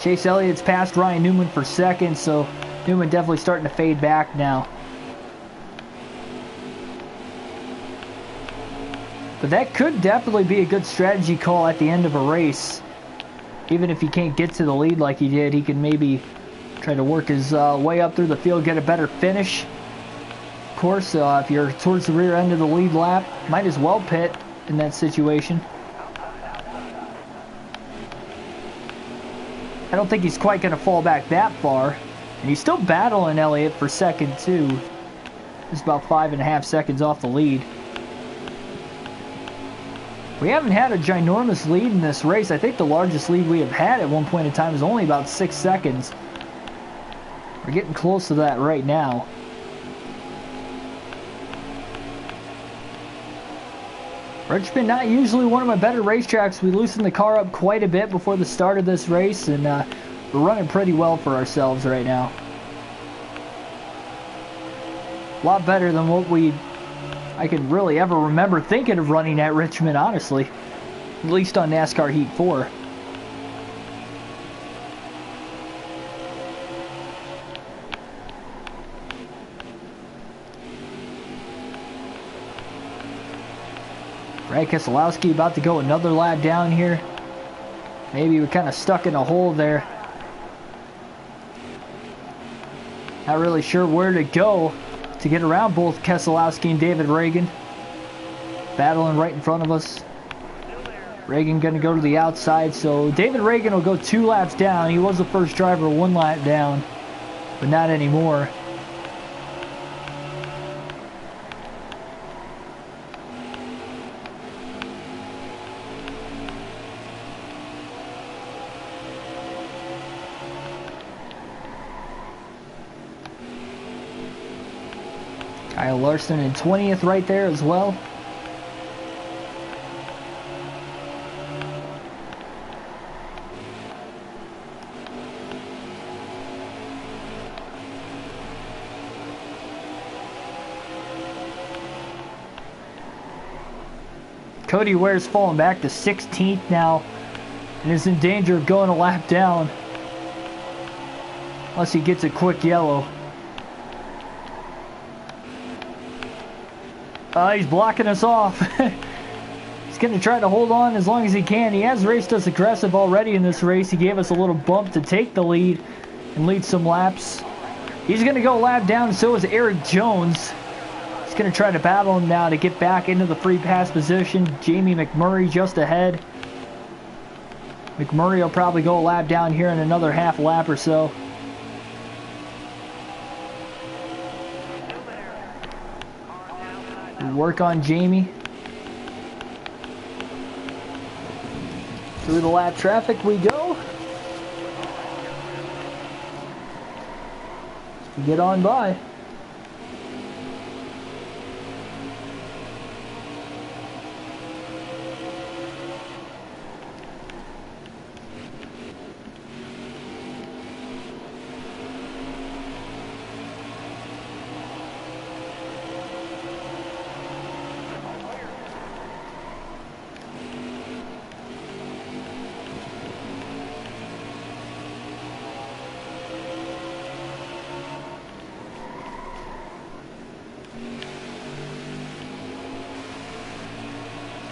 Chase Elliott's passed Ryan Newman for second, so Newman definitely starting to fade back now. But that could definitely be a good strategy call at the end of a race. Even if he can't get to the lead like he did, he can maybe try to work his way up through the field, get a better finish. Of course, if you're towards the rear end of the lead lap, might as well pit in that situation. I don't think he's quite going to fall back that far. And he's still battling Elliott for second, too. He's about 5.5 seconds off the lead. We haven't had a ginormous lead in this race. I think the largest lead we have had at one point in time is only about 6 seconds. We're getting close to that right now. Richmond, not usually one of my better racetracks. We loosened the car up quite a bit before the start of this race, and we're running pretty well for ourselves right now. A lot better than what I could really ever remember thinking of running at Richmond, honestly. At least on NASCAR Heat 4. Brad Keselowski about to go another lap down here. Maybe we're kind of stuck in a hole there. Not really sure where to go to get around both Keselowski and David Ragan. Battling right in front of us. Ragan going to go to the outside, so David Ragan will go 2 laps down. He was the first driver 1 lap down, but not anymore. Kyle Larson in 20th right there as well. Cody Ware's falling back to 16th now and is in danger of going a lap down unless he gets a quick yellow. He's blocking us off. He's going to try to hold on as long as he can. He has raced us aggressive already in this race. He gave us a little bump to take the lead and lead some laps. He's going to go a lap down, so is Eric Jones. He's going to try to battle him now to get back into the free pass position. Jamie McMurray just ahead. McMurray will probably go a lap down here in another half lap or so. Work on Jamie. Through the lap traffic we go. Get on by.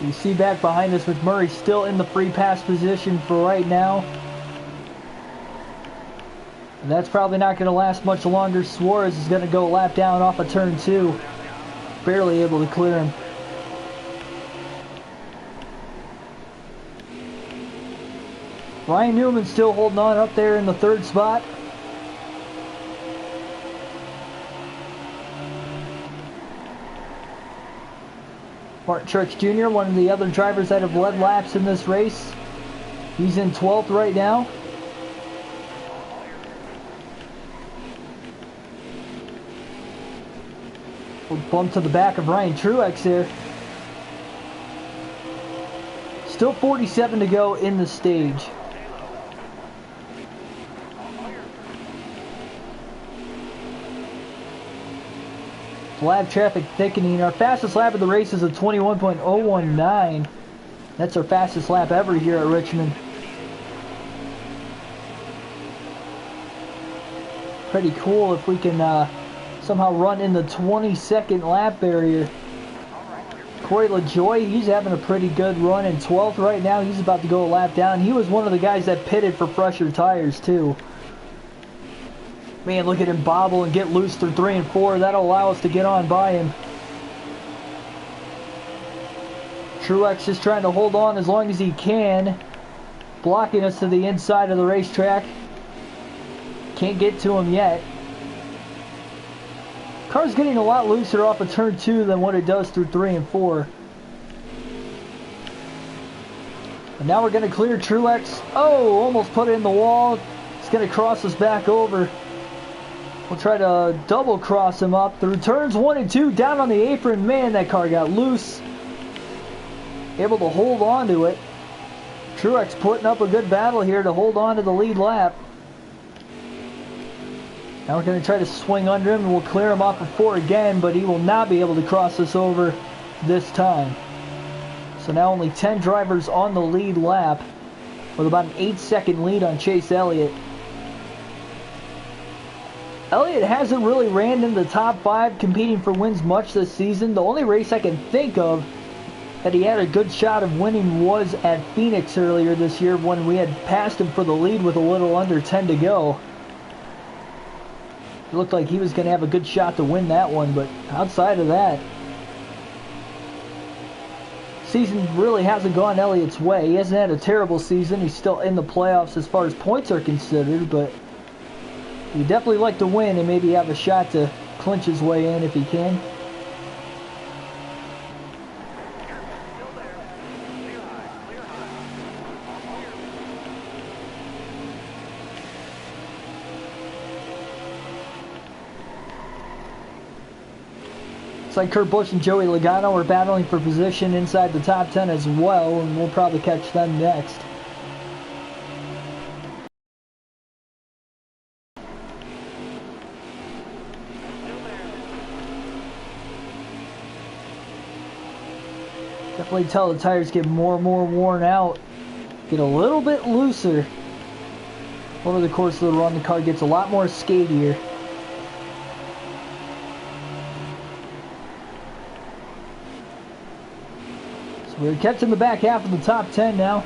You see back behind us with Murray still in the free pass position for right now. And that's probably not going to last much longer. Suarez is going to go a lap down off of turn 2. Barely able to clear him. Ryan Newman still holding on up there in the 3rd spot. Martin Truex Jr., one of the other drivers that have led laps in this race. He's in 12th right now. We'll bump to the back of Ryan Truex there. Still 47 to go in the stage. Lap traffic thickening. Our fastest lap of the race is a 21.019. That's our fastest lap ever here at Richmond. Pretty cool if we can somehow run in the 20-second lap barrier. Corey LaJoie, he's having a pretty good run in 12th right now. He's about to go a lap down. He was one of the guys that pitted for fresher tires too. Man, look at him bobble and get loose through 3 and 4. That'll allow us to get on by him. Truex just trying to hold on as long as he can. Blocking us to the inside of the racetrack. Can't get to him yet. Car's getting a lot looser off of turn 2 than what it does through 3 and 4. And now we're going to clear Truex. Oh, almost put it in the wall. It's going to cross us back over. We'll try to double cross him up through turns 1 and 2, down on the apron. Man, that car got loose. able to hold on to it. Truex putting up a good battle here to hold on to the lead lap. Now we're going to try to swing under him, and we'll clear him off of 4 again, but he will not be able to cross us over this time. So now only 10 drivers on the lead lap, with about an 8-second lead on Chase Elliott. Elliott hasn't really ran in the top 5 competing for wins much this season. The only race I can think of that he had a good shot of winning was at Phoenix earlier this year, when we had passed him for the lead with a little under 10 to go. It looked like he was going to have a good shot to win that one, but outside of that, season really hasn't gone Elliott's way. He hasn't had a terrible season. He's still in the playoffs as far as points are considered, but he'd definitely like to win and maybe have a shot to clinch his way in if he can. Looks like Kurt Busch and Joey Logano are battling for position inside the top 10 as well, and we'll probably catch them next. Definitely tell the tires get more and more worn out, get a little bit looser over the course of the run. The car gets a lot more skatier. We're kept in the back half of the top 10 now.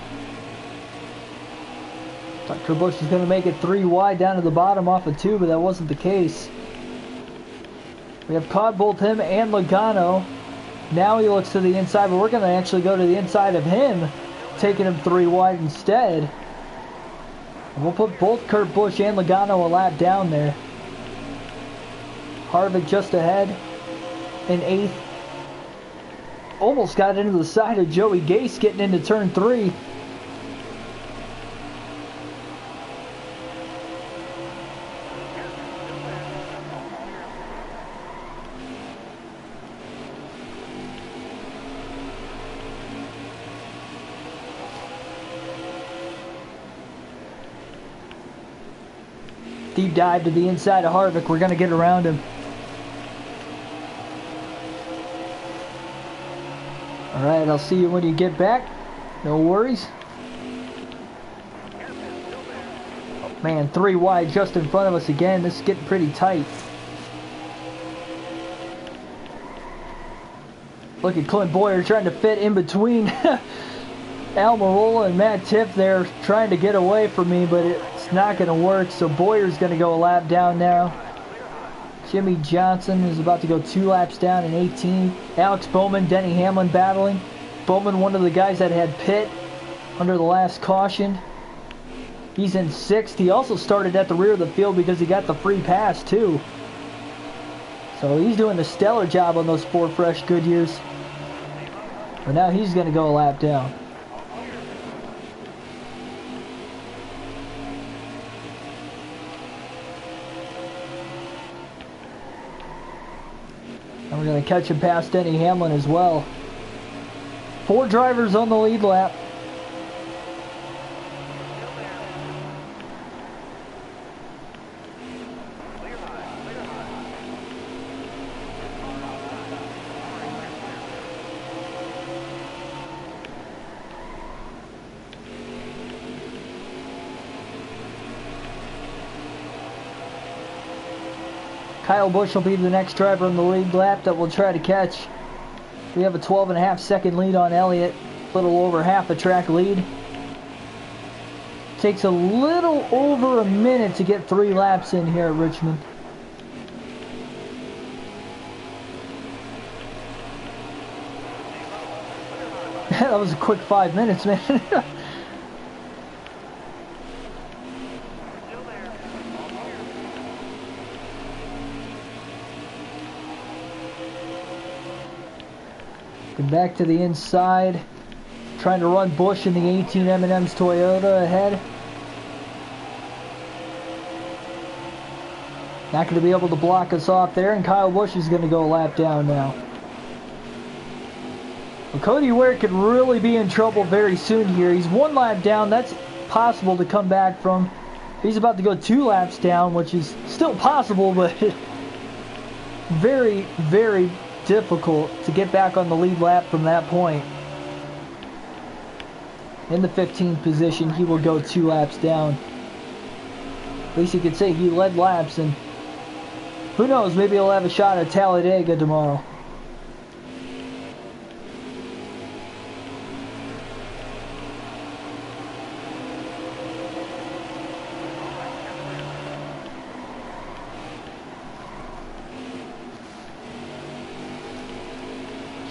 Thought Kurt Busch was going to make it 3 wide down to the bottom off of 2, but that wasn't the case. We have caught both him and Logano. Now he looks to the inside, but we're going to actually go to the inside of him, taking him 3 wide instead. And we'll put both Kurt Busch and Logano a lap down there. Harvick just ahead in 8th. Almost got into the side of Joey Gase getting into turn 3. Deep dive to the inside of Harvick. We're going to get around him. Alright, I'll see you when you get back. No worries. Oh, man, 3 wide just in front of us again. This is getting pretty tight. Look at Clint Boyer trying to fit in between Al Mirola and Matt Tiff there, trying to get away from me, but it's not going to work. So Boyer's going to go a lap down now. Jimmy Johnson is about to go 2 laps down in 18. Alex Bowman, Denny Hamlin battling. Bowman, one of the guys that had pit under the last caution. He's in 6th. He also started at the rear of the field because he got the free pass too. So he's doing a stellar job on those 4 fresh Goodyears. But now he's going to go a lap down. And we're going to catch him past Denny Hamlin as well. 4 drivers on the lead lap. Kyle Busch will be the next driver on the lead lap that we'll try to catch. We have a 12.5 second lead on Elliott. A little over half a track lead. Takes a little over a minute to get 3 laps in here at Richmond. That was a quick 5 minutes, man. Back to the inside, trying to run Busch in the 18 M&M's Toyota ahead. Not going to be able to block us off there, and Kyle Busch is going to go a lap down now. Well, Cody Ware could really be in trouble very soon here. He's 1 lap down. That's possible to come back from. He's about to go 2 laps down, which is still possible, but very, very difficult to get back on the lead lap from that point. In the 15th position, he will go 2 laps down. At least you could say he led laps, and who knows, maybe he'll have a shot at Talladega tomorrow.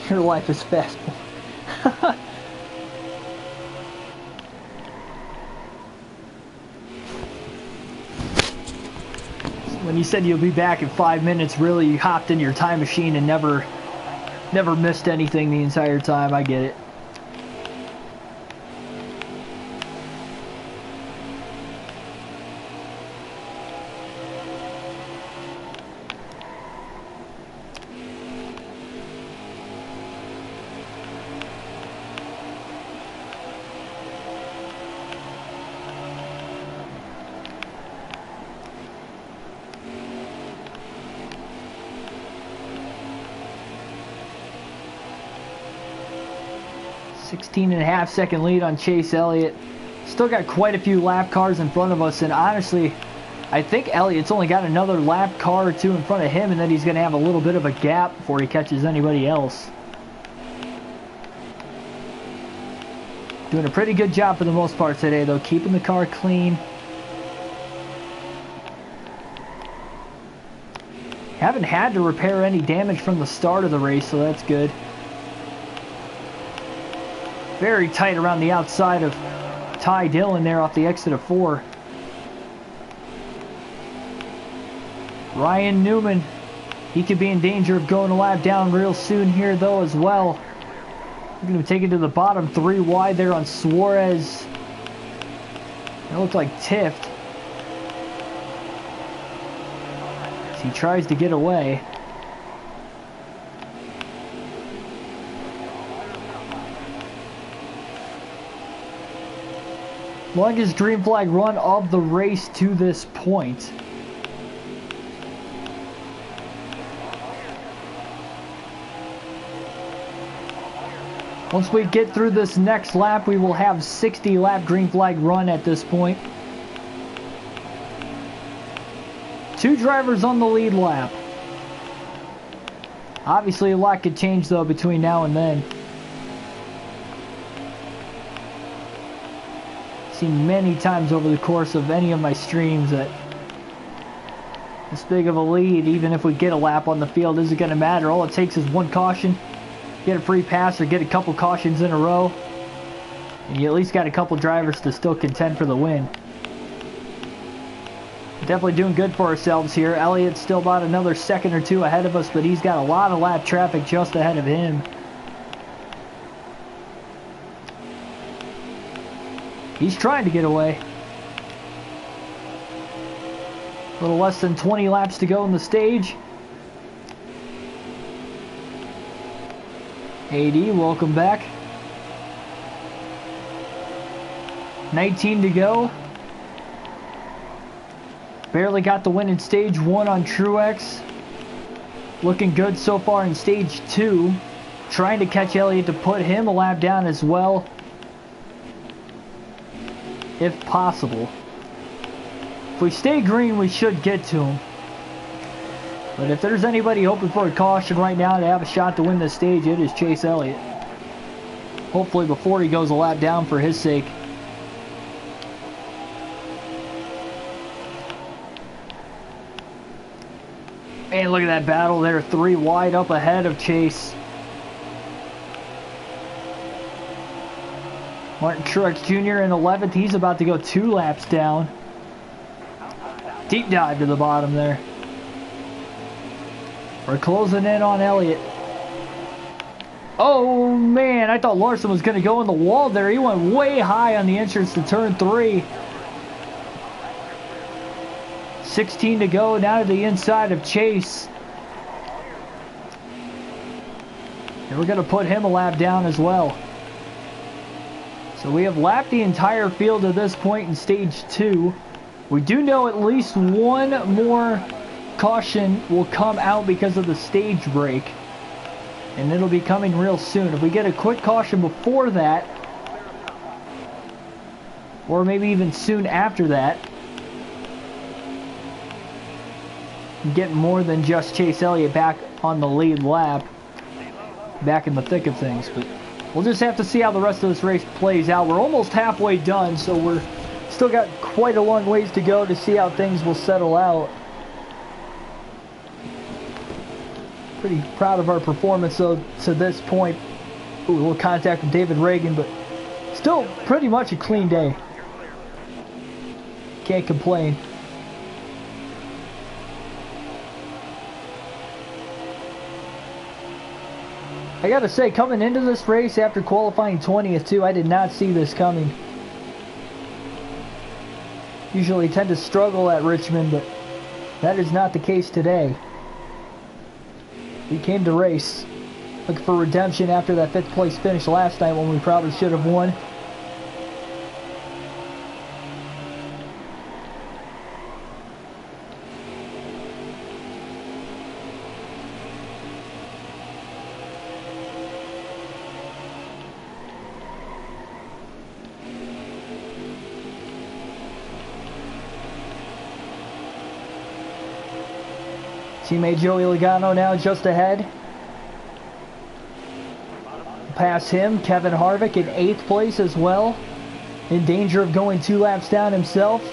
Your life is fast. When you said you'll be back in 5 minutes, really you hopped in your time machine and never missed anything the entire time. I get it. .5-second lead on Chase Elliott. Still got quite a few lap cars in front of us, and honestly, I think Elliott's only got another lap car or 2 in front of him, and then he's going to have a little bit of a gap before he catches anybody else. Doing a pretty good job for the most part today, though, keeping the car clean. Haven't had to repair any damage from the start of the race, so that's good. Very tight around the outside of Ty Dillon there off the exit of 4. Ryan Newman, he could be in danger of going a lap down real soon here though as well. We're going to take it to the bottom 3 wide there on Suarez. That looked like Tift. As he tries to get away. Longest green flag run of the race to this point. Once we get through this next lap, we will have 60 lap green flag run at this point. 2 drivers on the lead lap. Obviously a lot could change though between now and then. Seen many times over the course of any of my streams that this big of a lead, even if we get a lap on the field, isn't going to matter. All it takes is 1 caution, get a free pass, or get a couple cautions in a row, and you at least got a couple drivers to still contend for the win. Definitely doing good for ourselves here. Elliott's still about another second or 2 ahead of us, but he's got a lot of lap traffic just ahead of him. He's trying to get away. A little less than 20 laps to go in the stage. AD, welcome back. 19 to go. Barely got the win in stage 1 on Truex. Looking good so far in stage 2. Trying to catch Elliott to put him a lap down as well, if possible. If we stay green, we should get to him. But if there's anybody hoping for a caution right now to have a shot to win this stage, it is Chase Elliott. Hopefully before he goes a lap down for his sake. Man, look at that battle there. 3 wide up ahead of Chase. Martin Truex Jr. in 11th. He's about to go 2 laps down. Deep dive to the bottom there. We're closing in on Elliott. Oh man, I thought Larson was going to go in the wall there. He went way high on the entrance to turn 3. 16 to go, now to the inside of Chase. And we're going to put him a lap down as well. So we have lapped the entire field at this point in stage 2. We do know at least one more caution will come out because of the stage break. And it'll be coming real soon. If we get a quick caution before that, or maybe even soon after that, get more than just Chase Elliott back on the lead lap, back in the thick of things. But we'll just have to see how the rest of this race plays out. We're almost halfway done, so we're still got quite a long ways to go to see how things will settle out. Pretty proud of our performance though to this point. Ooh, a little contact with David Reagan, but still pretty much a clean day. Can't complain. I gotta say, coming into this race after qualifying 20th too, I did not see this coming. Usually tend to struggle at Richmond, but that is not the case today. We came to race looking for redemption after that 5th place finish last night when we probably should have won. Teammate Joey Logano now just ahead. Past him, Kevin Harvick in 8th place as well. In danger of going 2 laps down himself.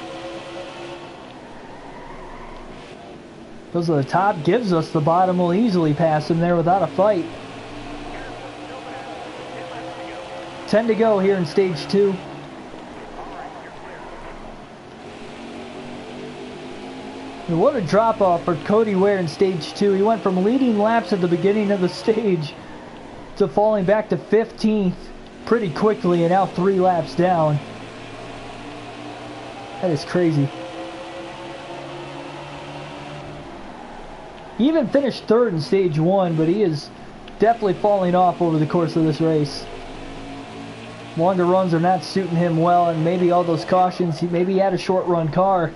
Goes to the top, gives us the bottom. Will easily pass him there without a fight. 10 to go here in stage 2. And what a drop off for Cody Ware in stage 2. He went from leading laps at the beginning of the stage to falling back to 15th pretty quickly, and now 3 laps down. That is crazy. He even finished 3rd in stage 1, but he is definitely falling off over the course of this race. Longer runs are not suiting him well, and maybe all those cautions, maybe he had a short run car,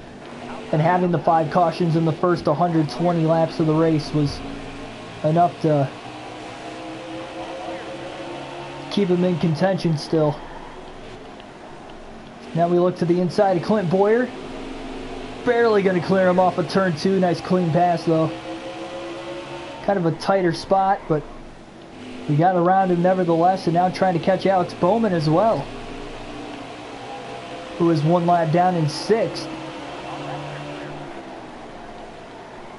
and having the 5 cautions in the first 120 laps of the race was enough to keep him in contention still. Now we look to the inside of Clint Boyer. Barely going to clear him off of turn 2. Nice clean pass though. Kind of a tighter spot, but we got around him nevertheless, and now trying to catch Alex Bowman as well, who is 1 lap down in 6th.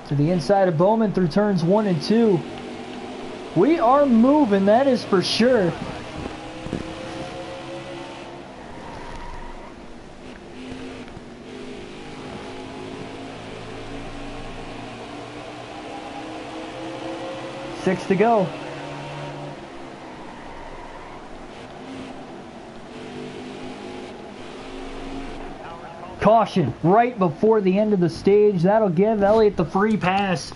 To the inside of Bowman through turns 1 and 2. We are moving, that is for sure. Six to go. Caution right before the end of the stage. That'll give Elliott the free pass.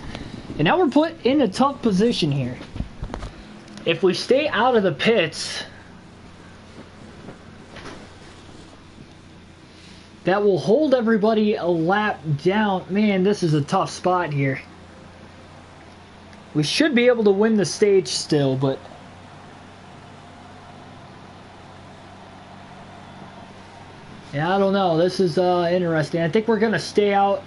And now we're put in a tough position here. If we stay out of the pits, that will hold everybody a lap down. Man, this is a tough spot here. We should be able to win the stage still, but yeah, I don't know. This is interesting. I think we're gonna stay out.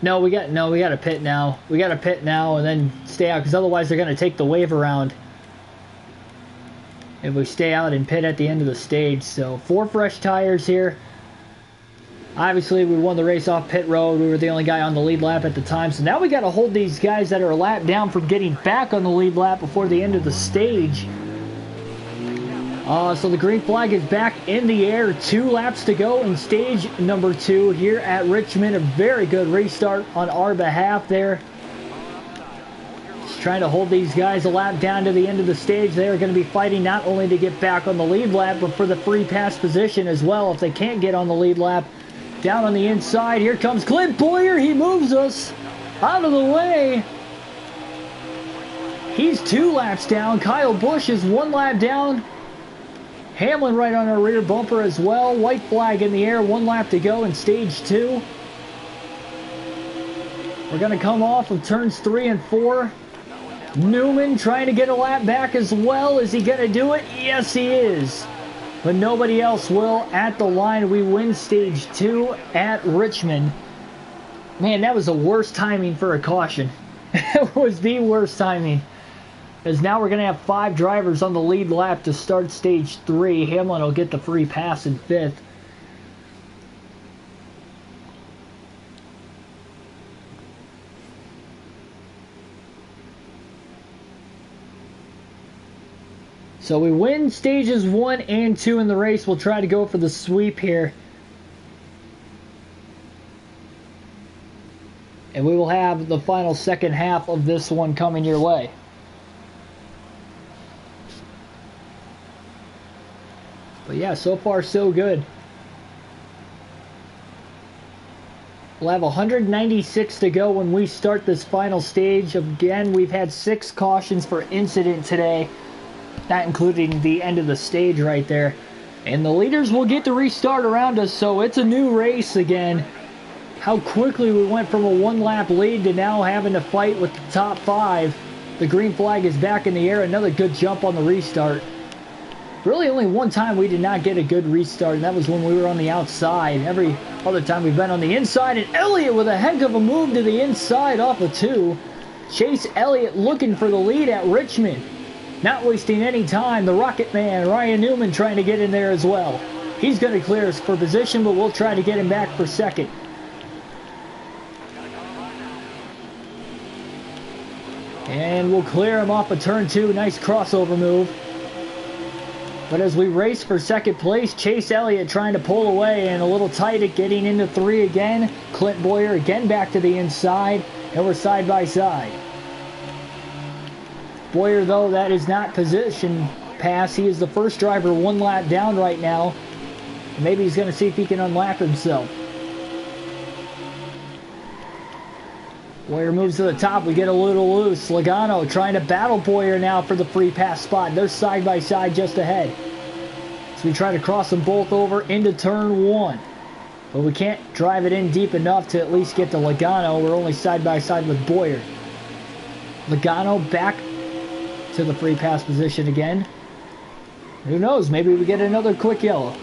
No, we got to pit now. We got to pit now and then stay out, because otherwise they're gonna take the wave around if we stay out and pit at the end of the stage. So 4 fresh tires here. Obviously, we won the race off pit road. We were the only guy on the lead lap at the time. So now we got to hold these guys that are a lap down from getting back on the lead lap before the end of the stage. So the green flag is back in the air. 2 laps to go in stage number 2 here at Richmond. A very good restart on our behalf there. Just trying to hold these guys a lap down to the end of the stage. They're going to be fighting not only to get back on the lead lap, but for the free pass position as well if they can't get on the lead lap. Down on the inside, here comes Clint Boyer. He moves us out of the way. He's 2 laps down. Kyle Busch is 1 lap down. Hamlin right on our rear bumper as well. White flag in the air. 1 lap to go in stage 2. We're going to come off of turns 3 and 4. Newman trying to get a lap back as well. Is he going to do it? Yes, he is. But nobody else will. At the line, we win stage 2 at Richmond. Man, that was the worst timing for a caution. It was the worst timing. As now we're going to have 5 drivers on the lead lap to start stage 3. Hamlin will get the free pass in 5th. So we win stages 1 and 2 in the race. We'll try to go for the sweep here. And we will have the final second half of this one coming your way. But yeah, so far so good. We'll have 196 to go when we start this final stage. Again, we've had 6 cautions for incident today, not including the end of the stage right there. And the leaders will get to restart around us, so it's a new race again. How quickly we went from a 1-lap lead to now having to fight with the top 5. The green flag is back in the air. Another good jump on the restart. Really only one time we did not get a good restart, and that was when we were on the outside. Every other time we've been on the inside, and Elliott with a heck of a move to the inside off of 2. Chase Elliott looking for the lead at Richmond. Not wasting any time. The Rocket Man, Ryan Newman, trying to get in there as well. He's going to clear us for position, but we'll try to get him back for second. And we'll clear him off of turn 2. Nice crossover move. But as we race for second place, Chase Elliott trying to pull away and a little tight at getting into 3 again. Clint Boyer again back to the inside, and we're side by side. Boyer, though, that is not position pass. He is the first driver 1 lap down right now. Maybe he's going to see if he can unlap himself. Boyer moves to the top. We get a little loose. Logano trying to battle Boyer now for the free pass spot. They're side by side just ahead. So we try to cross them both over into turn 1. But we can't drive it in deep enough to at least get to Logano. We're only side by side with Boyer. Logano back to the free pass position again. Who knows? Maybe we get another quick yellow.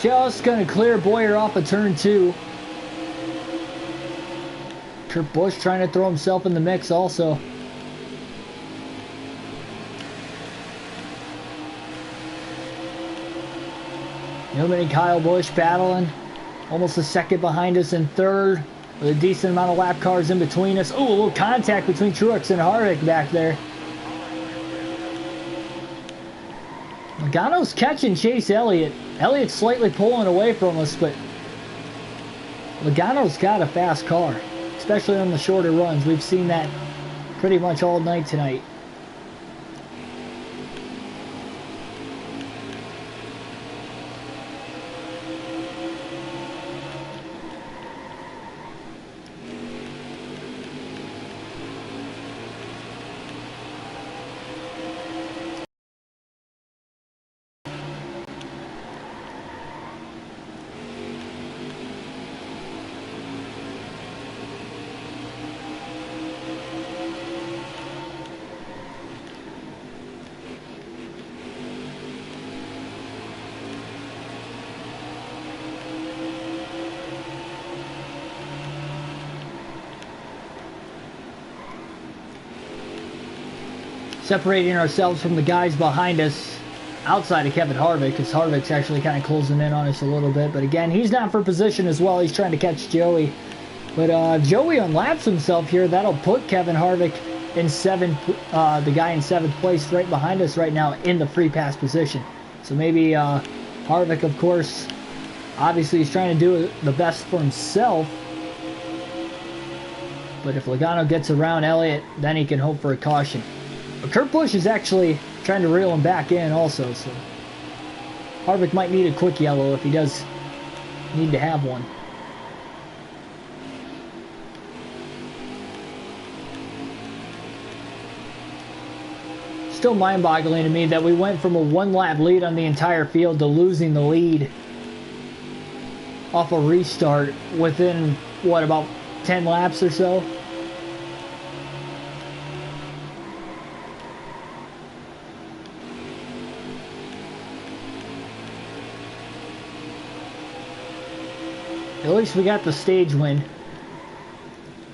Just going to clear Boyer off of turn 2. Kurt Busch trying to throw himself in the mix also. Newman and Kyle Busch battling. Almost a second behind us in third. With a decent amount of lap cars in between us. Oh, a little contact between Truex and Harvick back there. Logano's catching Chase Elliott. Elliott's slightly pulling away from us, but Logano's got a fast car, especially on the shorter runs. We've seen that pretty much all night tonight. Separating ourselves from the guys behind us outside of Kevin Harvick, because Harvick's actually kind of closing in on us a little bit. But again, he's not for position as well. He's trying to catch Joey. But Joey unlaps himself here. That'll put Kevin Harvick in 7th, the guy in 7th place right behind us right now in the free pass position. So maybe Harvick, of course, obviously he's trying to do the best for himself. But if Logano gets around Elliott, then he can hope for a caution. But Kurt Busch is actually trying to reel him back in also, so Harvick might need a quick yellow if he does need to have one. Still mind-boggling to me that we went from a one-lap lead on the entire field to losing the lead off a restart within, what, about 10 laps or so? At least we got the stage win.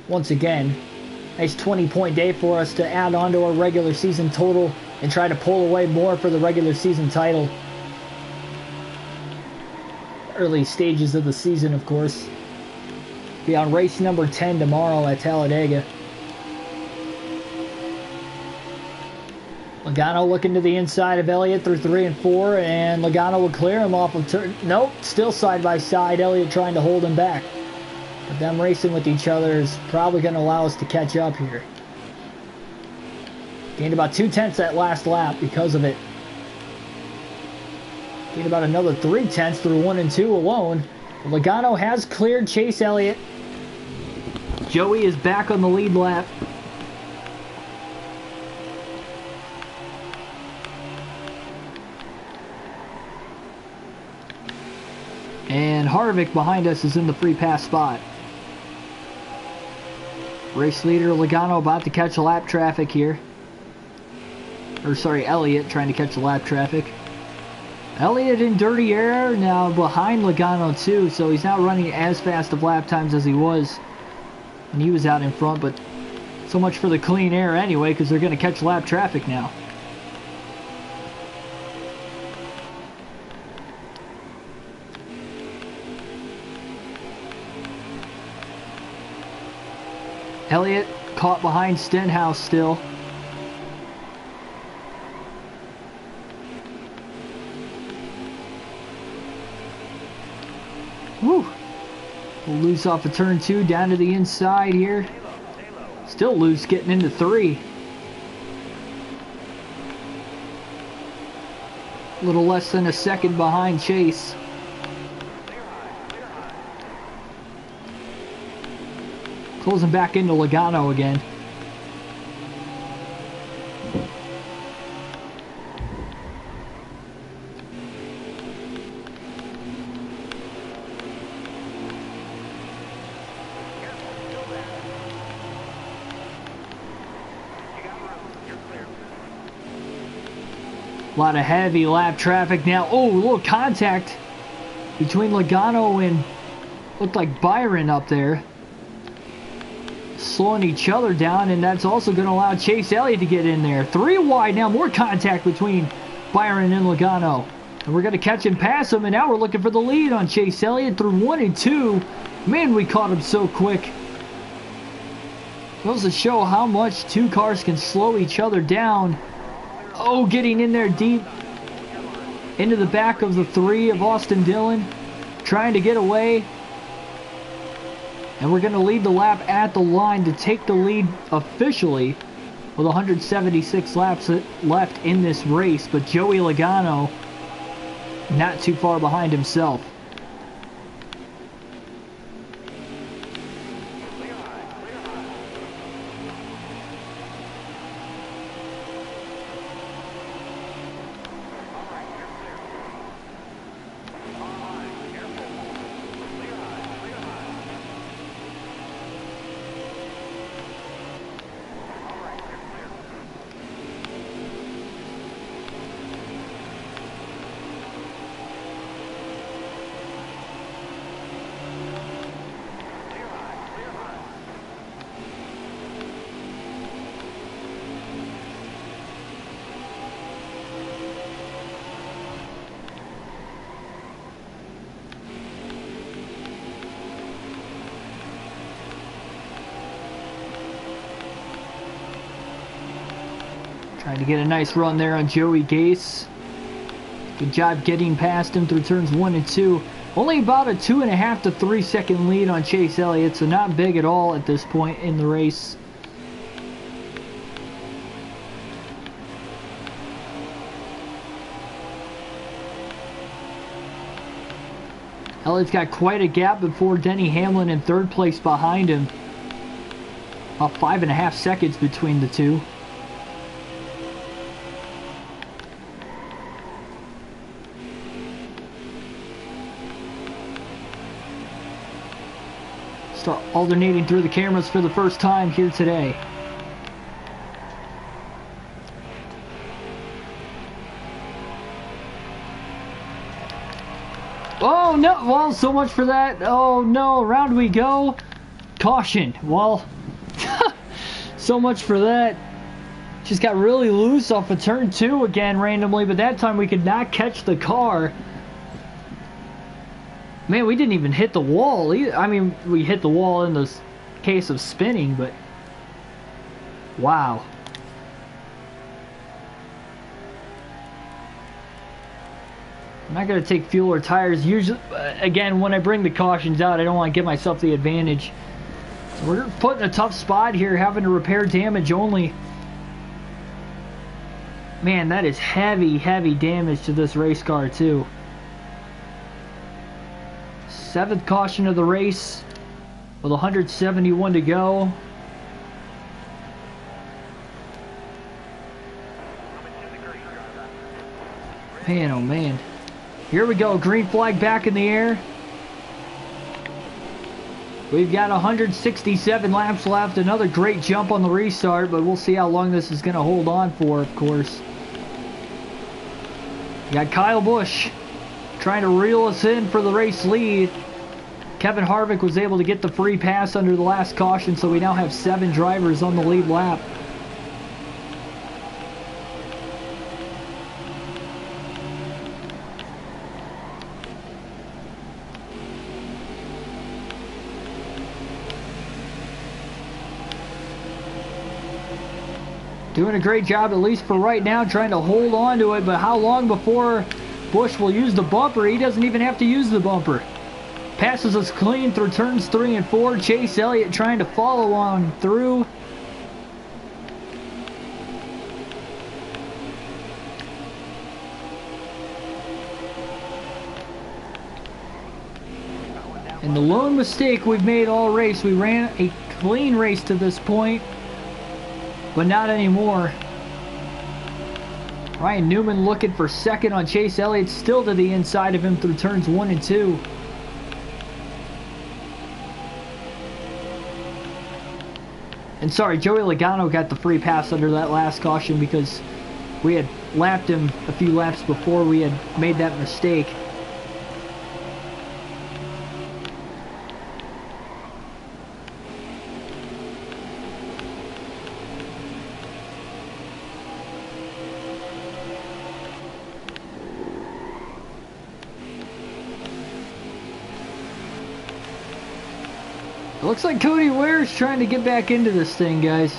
Once again, nice 20-point day for us to add on to our regular season total and try to pull away more for the regular season title. Early stages of the season, of course. Be on race number 10 tomorrow at Talladega. Logano looking to the inside of Elliott through 3 and 4, and Logano will clear him off of turn. Nope, still side by side. Elliott trying to hold him back. But them racing with each other is probably going to allow us to catch up here. Gained about 2/10 that last lap because of it. Gained about another 3/10 through 1 and 2 alone. Logano has cleared Chase Elliott. Joey is back on the lead lap. And Harvick behind us is in the free pass spot. Race leader Logano about to catch lap traffic here. Or sorry, Elliott trying to catch the lap traffic. Elliott in dirty air now behind Logano too, so he's not running as fast of lap times as he was when he was out in front, but so much for the clean air anyway, because they're going to catch lap traffic now. Elliott caught behind Stenhouse still. Woo! We'll loose off of turn 2 down to the inside here. Still loose getting into 3. A little less than a second behind Chase. Closing back into Logano again. A lot of heavy lap traffic now. Oh, a little contact between Logano and looked like Byron up there. Slowing each other down, and that's also going to allow Chase Elliott to get in there. 3 wide now, more contact between Byron and Logano. And we're going to catch and pass him, and now we're looking for the lead on Chase Elliott through 1 and 2. Man, we caught him so quick. Goes to show how much 2 cars can slow each other down. Oh, getting in there deep into the back of the 3 of Austin Dillon. Trying to get away. And we're going to lead the lap at the line to take the lead officially with 176 laps left in this race. But Joey Logano not too far behind himself. Trying to get a nice run there on Joey Gase. Good job getting past him through turns 1 and 2. Only about a 2.5 to 3 second lead on Chase Elliott, so not big at all at this point in the race. Elliott's got quite a gap before Denny Hamlin in third place behind him. About 5.5 seconds between the two. Start alternating through the cameras for the first time here today. Oh no, well, so much for that. Oh no, around we go. Caution. Well, so much for that. Just got really loose off of turn 2 again randomly, but that time we could not catch the car. Man, we didn't even hit the wall either. I mean, we hit the wall in the case of spinning, but wow. I'm not going to take fuel or tires. Usually, again, when I bring the cautions out, I don't want to give myself the advantage. So we're put in a tough spot here, having to repair damage only. Man, that is heavy, heavy damage to this race car, too. 7th caution of the race with 171 to go. Man, oh man. Here we go, green flag back in the air. We've got 167 laps left. Another great jump on the restart, but we'll see how long this is going to hold on for, of course. We got Kyle Busch trying to reel us in for the race lead. Kevin Harvick was able to get the free pass under the last caution, so we now have 7 drivers on the lead lap. Doing a great job, at least for right now, trying to hold on to it, but how long before Busch will use the bumper? He doesn't even have to use the bumper. Passes us clean through turns 3 and 4. Chase Elliott trying to follow on through. And the lone mistake we've made all race, we ran a clean race to this point, but not anymore. Ryan Newman looking for second on Chase Elliott, still to the inside of him through turns 1 and 2. And sorry, Joey Logano got the free pass under that last caution because we had lapped him a few laps before we had made that mistake. Looks like Cody Ware's trying to get back into this thing, guys.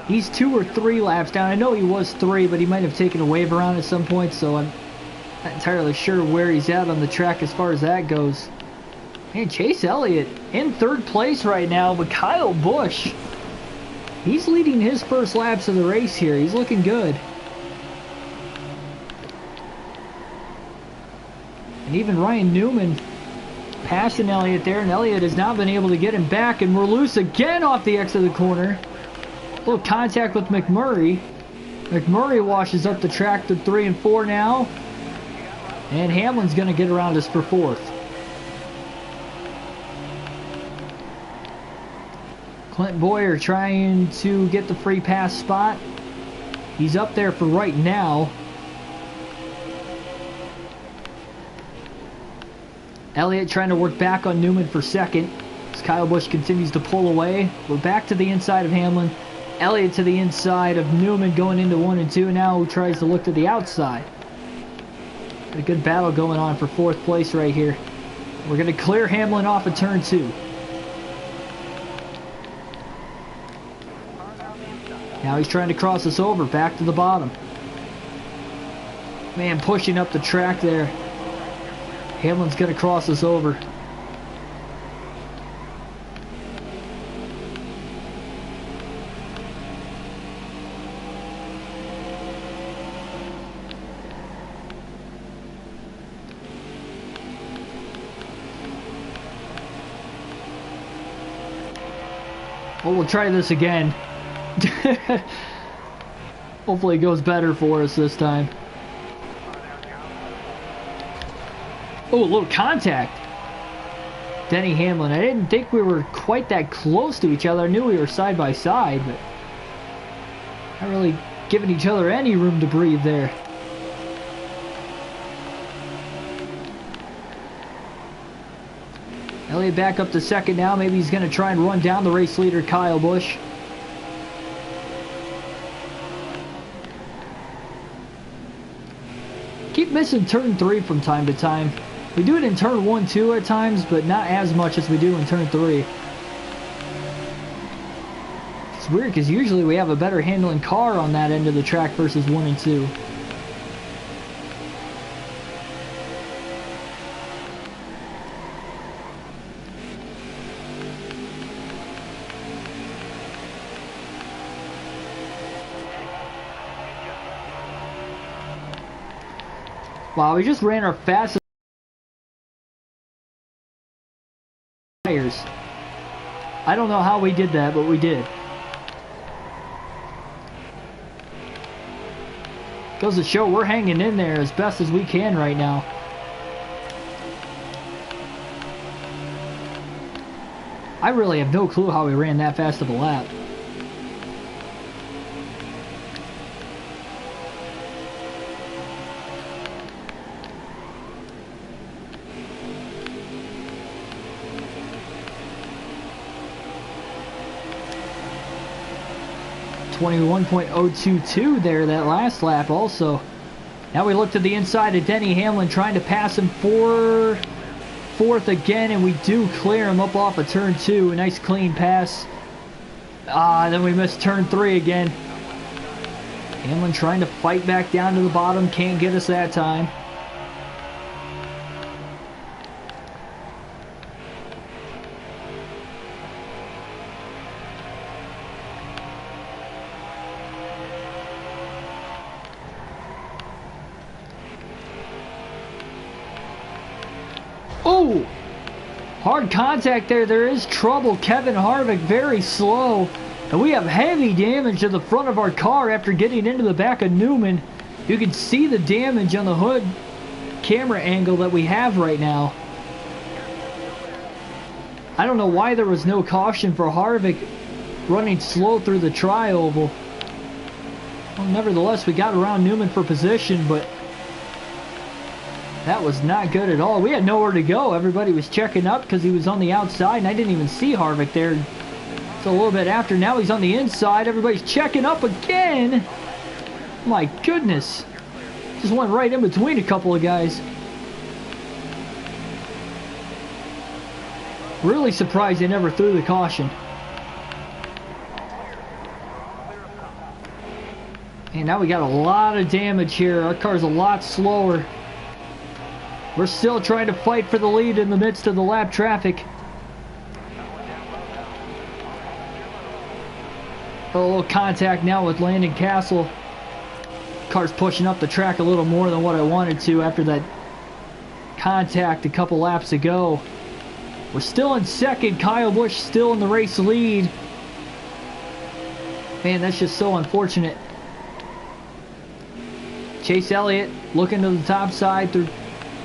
He's 2 or 3 laps down. I know he was 3, but he might have taken a wave around at some point, so I'm not entirely sure where he's at on the track as far as that goes. Man, Chase Elliott in 3rd place right now, but Kyle Busch, he's leading his first laps of the race here. He's looking good. And even Ryan Newman passing Elliott there, and Elliott has now been able to get him back, and we're loose again off the exit of the corner. A little contact with McMurray. McMurray washes up the track to 3 and 4 now, and Hamlin's going to get around us for 4th. Clint Boyer trying to get the free pass spot. He's up there for right now. Elliott trying to work back on Newman for second as Kyle Busch continues to pull away. We're back to the inside of Hamlin. Elliott to the inside of Newman going into 1 and 2. Now tries to look to the outside. A good battle going on for 4th place right here. We're going to clear Hamlin off of turn 2. Now he's trying to cross us over, back to the bottom. Man, pushing up the track there. Hamlin's going to cross us over. Well, we'll try this again. Hopefully it goes better for us this time. Oh, a little contact. Denny Hamlin. I didn't think we were quite that close to each other. I knew we were side by side, but not really giving each other any room to breathe there. Elliott back up to second now. Maybe he's going to try and run down the race leader, Kyle Busch. Keep missing turn 3 from time to time. We do it in turn 1, 2 at times, but not as much as we do in turn 3. It's weird because usually we have a better handling car on that end of the track versus 1 and 2. Wow, we just ran our fastest tires. I don't know how we did that, but we did. Goes to show we're hanging in there as best as we can right now. I really have no clue how we ran that fast of a lap. .022 there that last lap also. Now we look to the inside of Denny Hamlin trying to pass him for fourth again, and we do clear him up off of turn 2. A nice clean pass. Then we missed turn 3 again. Hamlin trying to fight back down to the bottom. Can't get us that time. Oh! Hard contact there. There is trouble. Kevin Harvick very slow. And we have heavy damage to the front of our car after getting into the back of Newman. You can see the damage on the hood camera angle that we have right now. I don't know why there was no caution for Harvick running slow through the tri-oval. Well, nevertheless, we got around Newman for position, but that was not good at all. We had nowhere to go. Everybody was checking up because he was on the outside, and I didn't even see Harvick there. It's a little bit after. Now he's on the inside. Everybody's checking up again. My goodness. Just went right in between a couple of guys. Really surprised they never threw the caution. And now we got a lot of damage here. Our car's a lot slower. We're still trying to fight for the lead in the midst of the lap traffic. A little contact now with Landon Castle. Car's pushing up the track a little more than what I wanted to after that contact a couple laps ago. We're still in second. Kyle Busch still in the race lead. Man, that's just so unfortunate. Chase Elliott looking to the top side through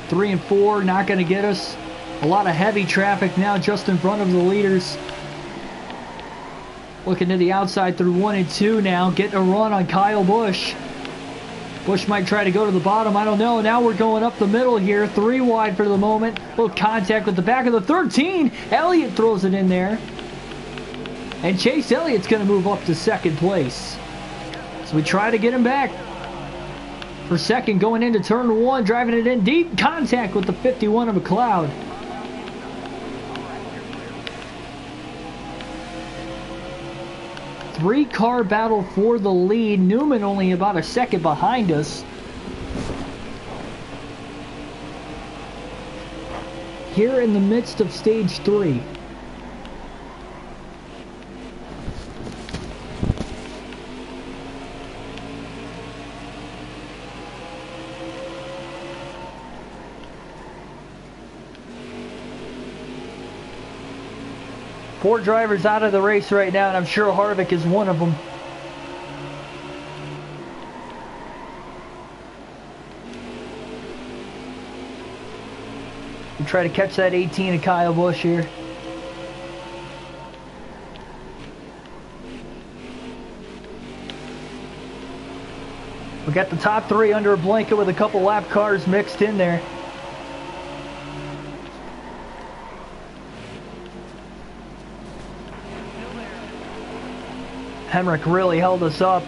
3 and 4, not going to get us. A lot of heavy traffic now just in front of the leaders. Looking to the outside through 1 and 2 now, getting a run on Kyle Busch. Busch might try to go to the bottom, I don't know. Now we're going up the middle here, 3 wide for the moment. Little contact with the back of the 13. Elliott throws it in there. And Chase Elliott's going to move up to second place. So we try to get him back. For second, going into turn 1, driving it in deep. Contact with the 51 of McLeod. Three-car battle for the lead. Newman only about a second behind us. Here in the midst of stage 3. 4 drivers out of the race right now, and I'm sure Harvick is one of them. We try to catch that 18 of Kyle Busch here. We got the top 3 under a blanket with a couple lap cars mixed in there. Hemrick really held us up.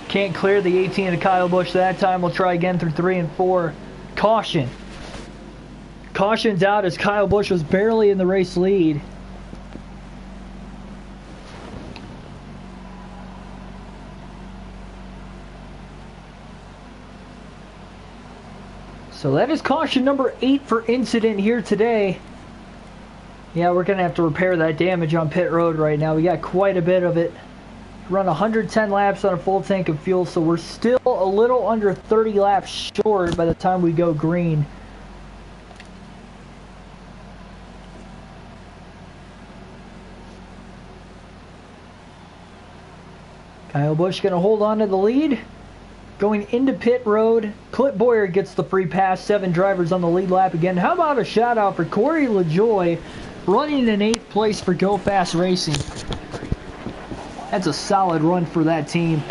Can't clear the 18 of Kyle Busch that time. We'll try again through 3 and 4. Caution. Caution's out as Kyle Busch was barely in the race lead. So that is caution number 8 for incident here today. Yeah, we're going to have to repair that damage on pit road right now. We got quite a bit of it. Run 110 laps on a full tank of fuel, so we're still a little under 30 laps short by the time we go green. Kyle Busch going to hold on to the lead. Going into pit road, Clint Boyer gets the free pass. 7 drivers on the lead lap again. How about a shout out for Corey LaJoie, running in 8th place for Go Fast Racing. That's a solid run for that team.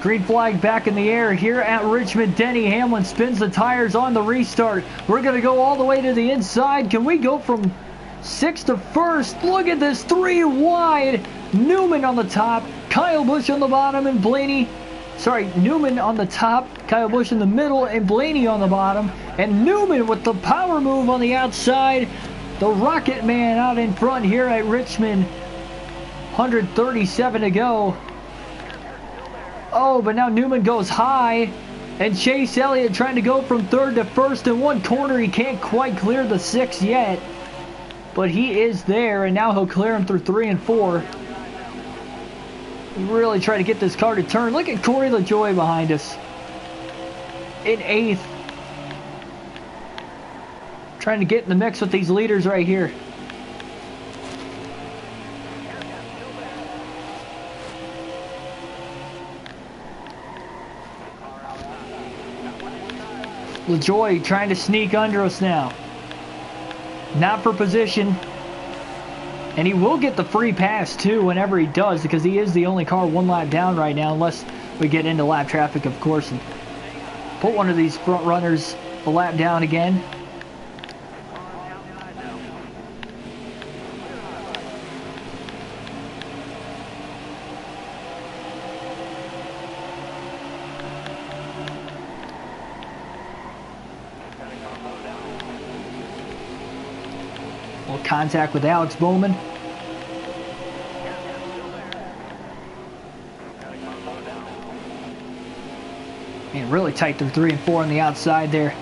Green flag back in the air here at Richmond. Denny Hamlin spins the tires on the restart. We're going to go all the way to the inside. Can we go from 6th to 1st? Look at this, 3 wide. Newman on the top, Kyle Busch on the bottom, and Newman on the top, Kyle Busch in the middle, and Blaney on the bottom. And Newman with the power move on the outside. The Rocket Man out in front here at Richmond. 137 to go. Oh, but now Newman goes high. And Chase Elliott trying to go from 3rd to 1st in one corner. He can't quite clear the 6 yet. But he is there, and now he'll clear him through 3 and 4. Really try to get this car to turn. Look at Corey LaJoie behind us. In 8th. Trying to get in the mix with these leaders right here. LaJoie trying to sneak under us now. Not for position. And he will get the free pass too whenever he does, because he is the only car 1 lap down right now, unless we get into lap traffic, of course, and put one of these front runners a lap down again. Contact with Alex Bowman. And really tight through 3 and 4 on the outside there.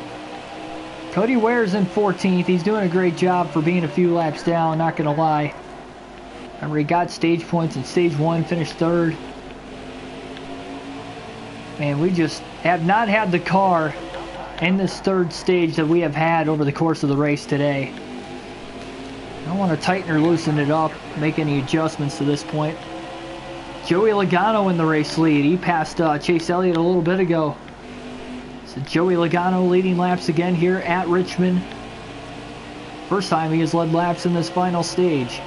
Cody Ware's in 14th. He's doing a great job for being a few laps down, not going to lie. Remember, he got stage points in stage 1, finished 3rd. Man, we just have not had the car in this 3rd stage that we have had over the course of the race today. I don't want to tighten or loosen it up, make any adjustments to this point. Joey Logano in the race lead. He passed Chase Elliott a little bit ago. So Joey Logano leading laps again here at Richmond. First time he has led laps in this final stage.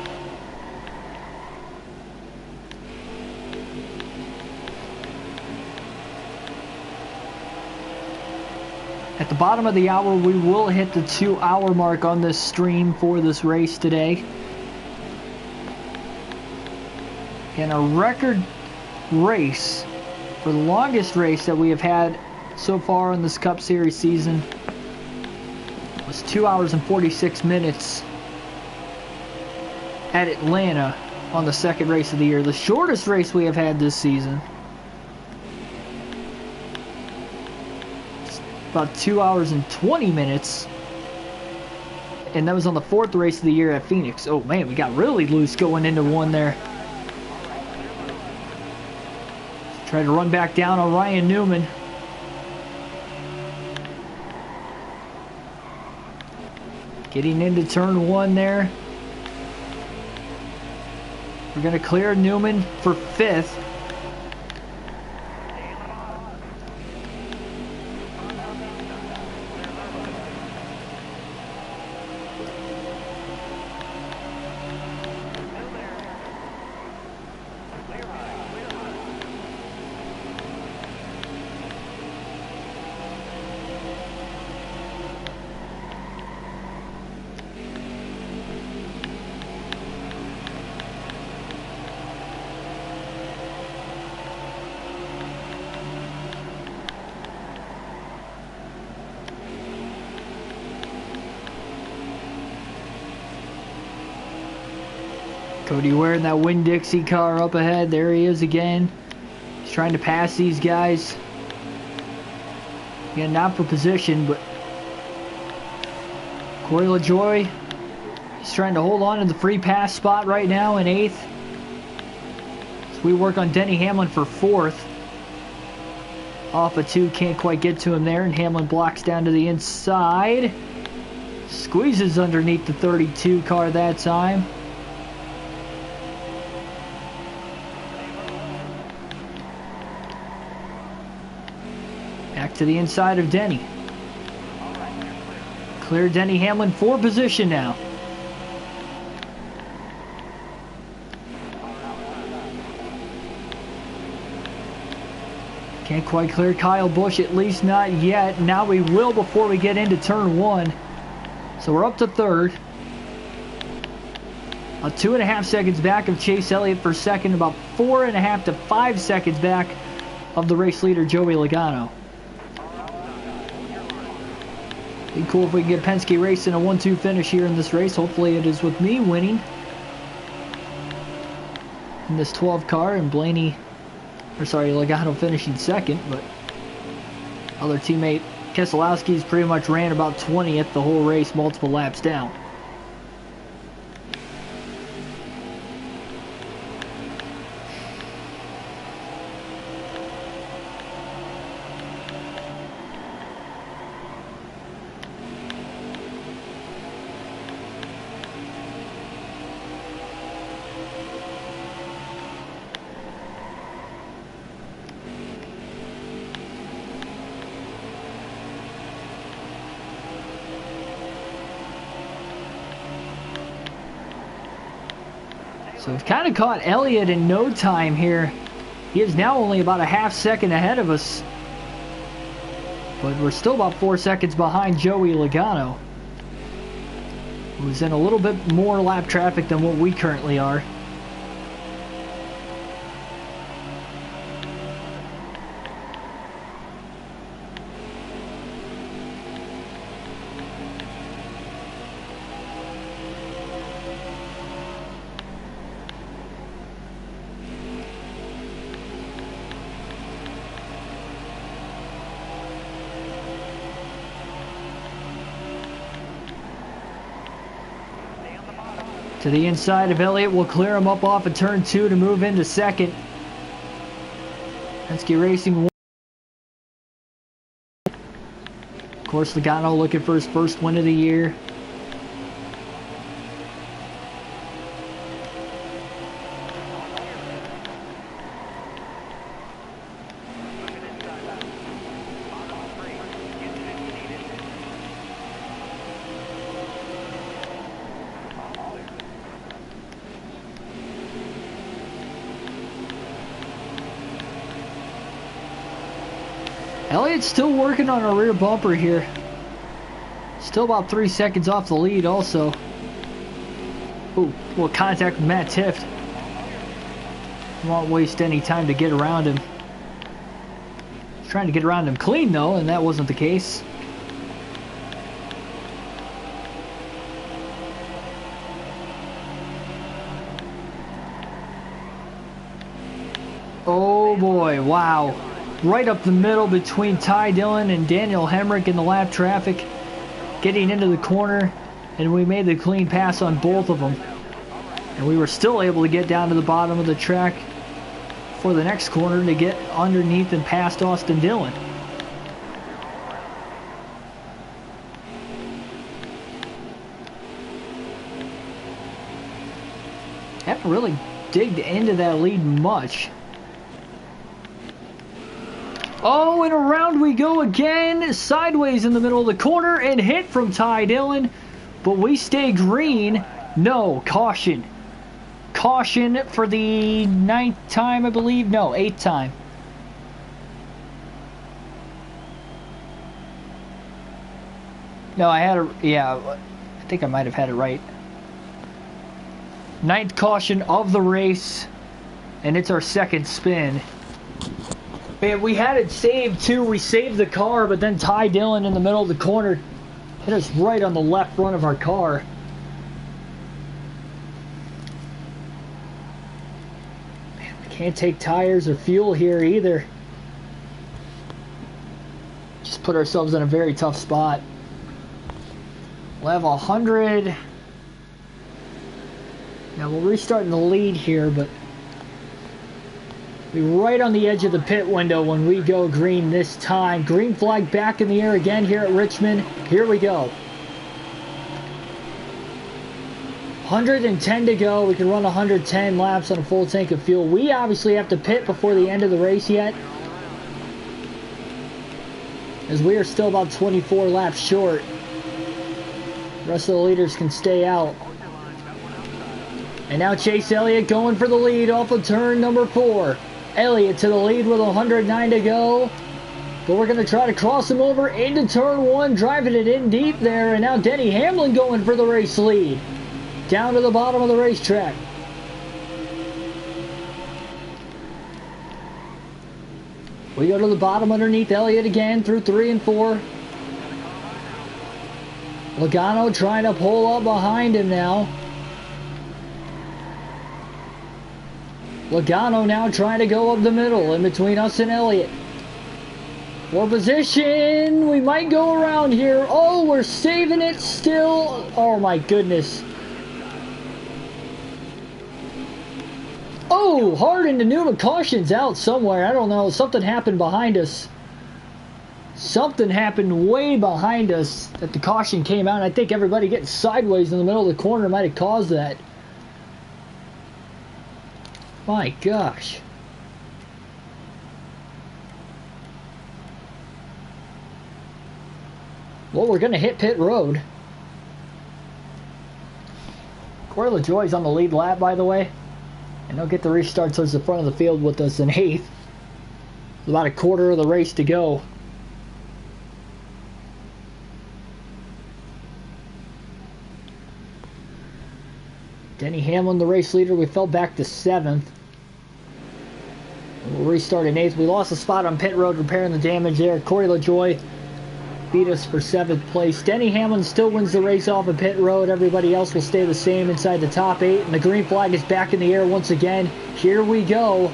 At the bottom of the hour, we will hit the 2-hour mark on this stream for this race today. And a record race for the longest race that we have had so far in this Cup Series season was 2 hours and 46 minutes at Atlanta on the 2nd race of the year. The shortest race we have had this season, about 2 hours and 20 minutes, and that was on the 4th race of the year at Phoenix. Oh man, we got really loose going into one there. Try to run back down on Ryan Newman. Getting into turn 1 there. We're going to clear Newman for 5th. Cody wearing that Winn-Dixie car up ahead. There he is again. He's trying to pass these guys. Again, not for position, but Corey LaJoy, he's trying to hold on to the free pass spot right now in 8th. So we work on Denny Hamlin for 4th. Off of 2, can't quite get to him there, and Hamlin blocks down to the inside. Squeezes underneath the 32 car that time. Back to the inside of Denny. Clear Denny Hamlin for position now. Can't quite clear Kyle Busch, at least not yet. Now we will before we get into turn 1. So we're up to 3rd. 2.5 seconds back of Chase Elliott for 2nd. About 4.5 to 5 seconds back of the race leader, Joey Logano. Be cool if we can get Penske racing a 1-2 finish here in this race. Hopefully it is with me winning in this 12 car and Logano finishing 2nd, but other teammate Keselowski's pretty much ran about 20th the whole race, multiple laps down. So we've kind of caught Elliott in no time here. He is now only about a half second ahead of us. But we're still about 4 seconds behind Joey Logano, who's in a little bit more lap traffic than what we currently are. To the inside of Elliott, will clear him up off of turn 2 to move into 2nd. Penske Racing. Of course, Logano looking for his first win of the year. Elliott's still working on a rear bumper here. Still about 3 seconds off the lead also. Ooh, little contact with Matt Tifft. Won't waste any time to get around him. He's trying to get around him clean though, and that wasn't the case. Oh boy, wow. Right up the middle between Ty Dillon and Daniel Hemrick in the lap traffic. Getting into the corner, and we made the clean pass on both of them. And we were still able to get down to the bottom of the track for the next corner to get underneath and past Austin Dillon. Haven't really digged into that lead much. Oh, and around we go again, sideways in the middle of the corner, and hit from Ty Dillon, but we stay green. No, caution. Caution for the 9th time, I believe. No, 8th time. No, I had yeah, I think I might have had it right. 9th caution of the race, and it's our 2nd spin. Man, we had it saved too. We saved the car, but then Ty Dillon in the middle of the corner hit us right on the left front of our car. Man, we can't take tires or fuel here either. Just put ourselves in a very tough spot. We'll have 100. Now we'll restart in the lead here, but we're right on the edge of the pit window when we go green this time. Green flag back in the air again here at Richmond. Here we go. 110 to go. We can run 110 laps on a full tank of fuel. We obviously have to pit before the end of the race yet, as we are still about 24 laps short. The rest of the leaders can stay out. And now Chase Elliott going for the lead off of turn number 4. Elliott to the lead with 109 to go. But we're going to try to cross him over into turn 1, driving it in deep there. And now Denny Hamlin going for the race lead. Down to the bottom of the racetrack. We go to the bottom underneath Elliott again through 3 and 4. Logano trying to pull up behind him now. Logano now trying to go up the middle in between us and Elliott. For position, we might go around here. Oh, we're saving it still. Oh my goodness. Oh, hard into Newman. Caution's out somewhere. I don't know. Something happened behind us. Something happened way behind us that the caution came out. I think everybody getting sideways in the middle of the corner might have caused that. My gosh. Well, we're going to hit pit road. Corey LaJoie's on the lead lap, by the way. And they'll get the restart towards the front of the field with us in 8th. About a quarter of the race to go. Denny Hamlin, the race leader, we fell back to 7th. We'll restart in 8th. We lost a spot on pit road repairing the damage there. Corey LaJoie beat us for 7th place. Denny Hamlin still wins the race off of pit road. Everybody else will stay the same inside the top 8. And the green flag is back in the air once again. Here we go.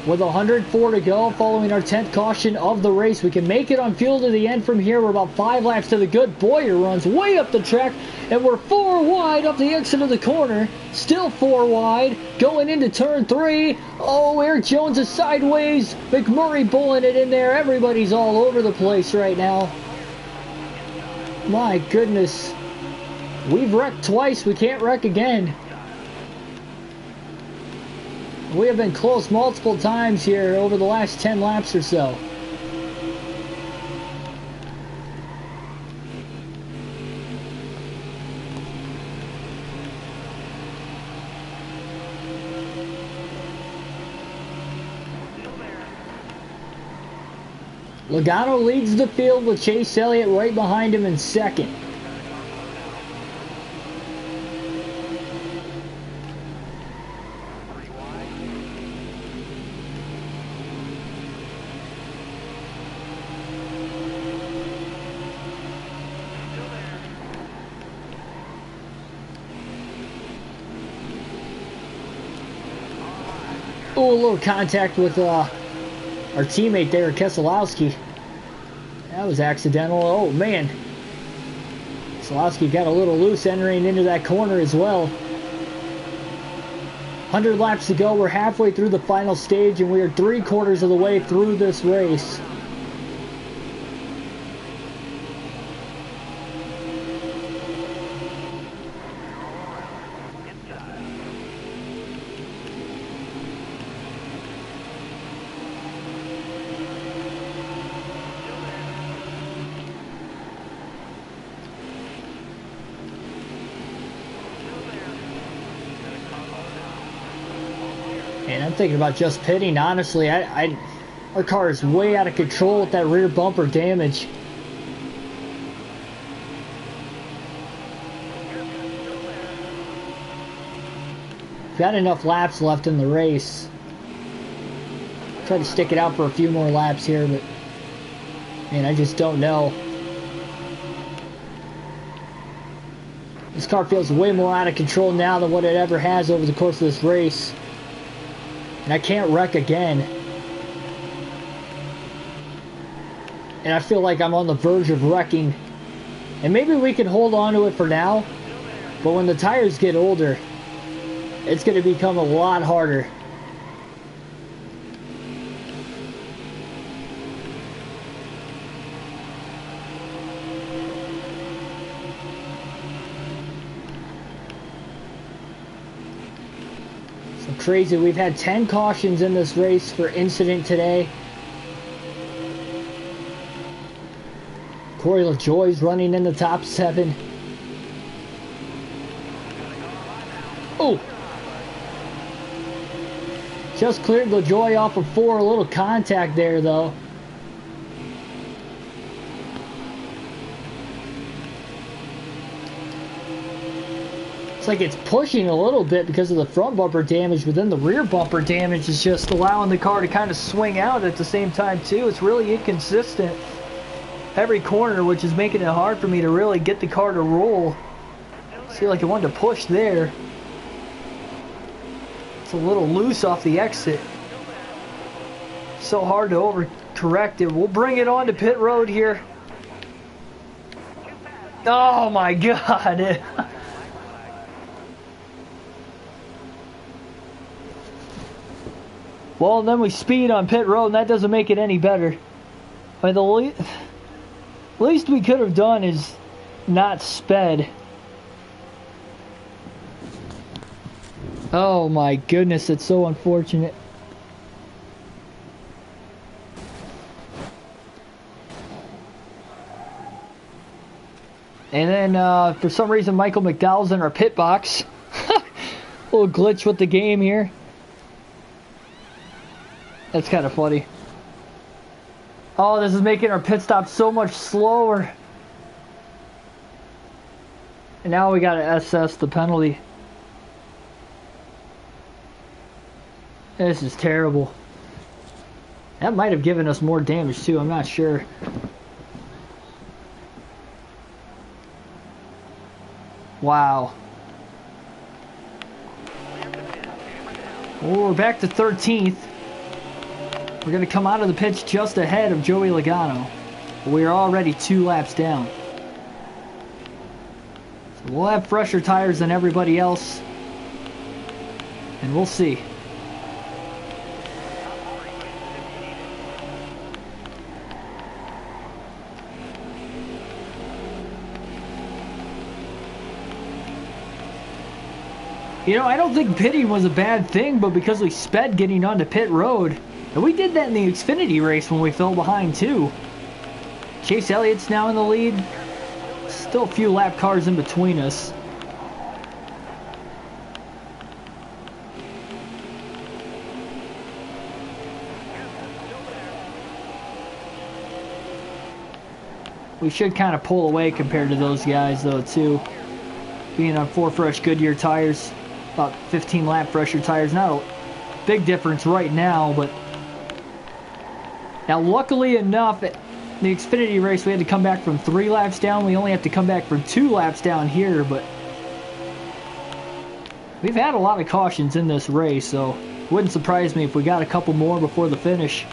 With 104 to go, following our 10th caution of the race. We can make it on fuel to the end from here. We're about 5 laps to the good. Boyer runs way up the track, and we're 4 wide up the exit of the corner. Still 4 wide, going into turn 3. Oh, Eric Jones is sideways. McMurray bulling it in there. Everybody's all over the place right now. My goodness. We've wrecked twice. We can't wreck again. We have been close multiple times here over the last 10 laps or so. Logano leads the field with Chase Elliott right behind him in 2nd. Oh, a little contact with our teammate there, Keselowski. That was accidental. Oh, man. Keselowski got a little loose entering into that corner as well. 100 laps to go. We're halfway through the final stage, and we are 3/4 of the way through this race. And I'm thinking about just pitting. Honestly, our car is way out of control with that rear bumper damage. Got enough laps left in the race. Try to stick it out for a few more laps here, but man, I just don't know. This car feels way more out of control now than what it ever has over the course of this race. And I can't wreck again. And I feel like I'm on the verge of wrecking. And maybe we can hold on to it for now, but when the tires get older, it's going to become a lot harder. So crazy. We've had 10 cautions in this race for incident today. Corey LaJoie's running in the top 7. Oh! Just cleared LaJoie off of 4. A little contact there, though. It's like it's pushing a little bit because of the front bumper damage, but then the rear bumper damage is just allowing the car to kind of swing out at the same time, too. It's really inconsistent every corner, which is making it hard for me to really get the car to roll. I feel like I wanted to push there. It's a little loose off the exit. So hard to overcorrect it. We'll bring it on to pit road here. Oh my God. Well, and then we speed on pit road, and that doesn't make it any better. I mean, the least we could have done is not sped. Oh my goodness, it's so unfortunate. And then for some reason Michael McDowell's in our pit box. Little glitch with the game here. That's kind of funny. Oh, this is making our pit stop so much slower. And now we gotta assess the penalty. This is terrible. That might have given us more damage too, I'm not sure. Wow. Well, we're back to 13th. We're going to come out of the pits just ahead of Joey Logano. We're already 2 laps down. So we'll have fresher tires than everybody else. And we'll see. You know, I don't think pitting was a bad thing, but because we sped getting onto pit road, and we did that in the Xfinity race when we fell behind too. Chase Elliott's now in the lead. Still a few lap cars in between us. We should kind of pull away compared to those guys though too. Being on 4 fresh Goodyear tires. About 15 lap fresher tires. Not a big difference right now, but now luckily enough, the Xfinity race we had to come back from 3 laps down. We only have to come back from 2 laps down here, but we've had a lot of cautions in this race, so it wouldn't surprise me if we got a couple more before the finish.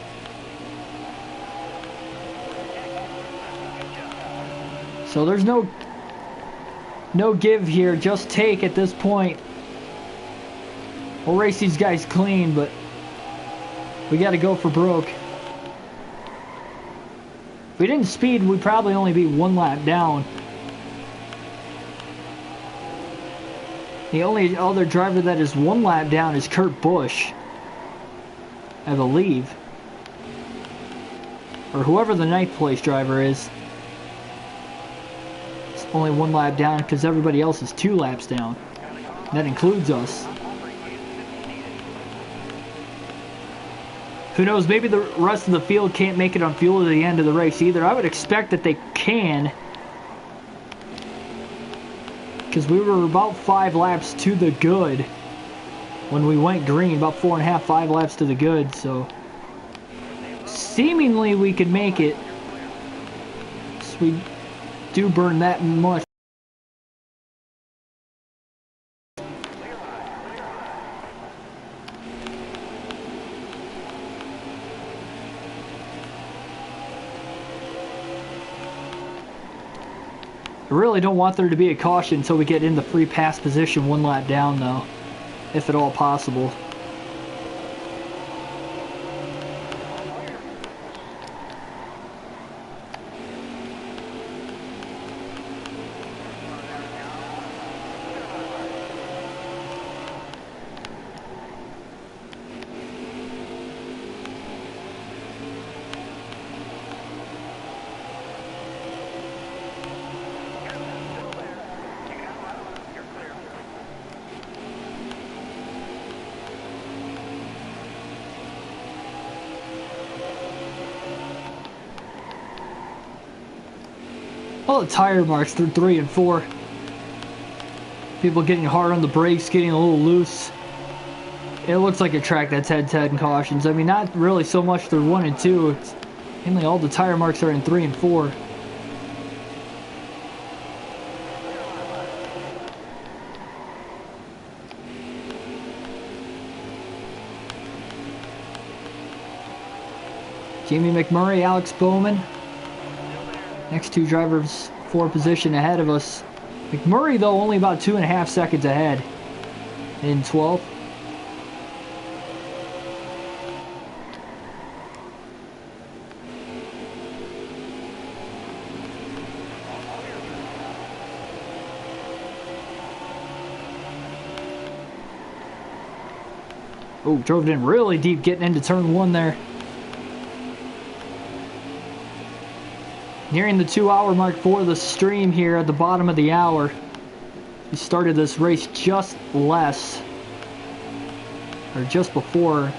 So there's no give here, just take at this point. We'll race these guys clean, but we got to go for broke. If we didn't speed, we'd probably only be 1 lap down. The only other driver that is 1 lap down is Kurt Busch, I believe. Or whoever the 9th place driver is. It's only 1 lap down because everybody else is 2 laps down. That includes us. Who knows, maybe the rest of the field can't make it on fuel at the end of the race either. I would expect that they can, because we were about 5 laps to the good when we went green, about 4.5, 5 laps to the good, so seemingly we could make it. So we do burn that much. I really don't want there to be a caution until we get in the free pass position 1 lap down though, if at all possible. All the tire marks through 3 and 4. People getting hard on the brakes, getting a little loose. It looks like a track that's had 10 cautions. I mean, not really so much through 1 and 2. It's mainly all the tire marks are in 3 and 4. Jamie McMurray, Alex Bowman. Next 2 drivers 4 position ahead of us. McMurray, though, only about 2.5 seconds ahead in 12th. Oh, drove it in really deep getting into turn 1 there. Nearing the 2-hour mark for the stream here at the bottom of the hour. We started this race just less, or just before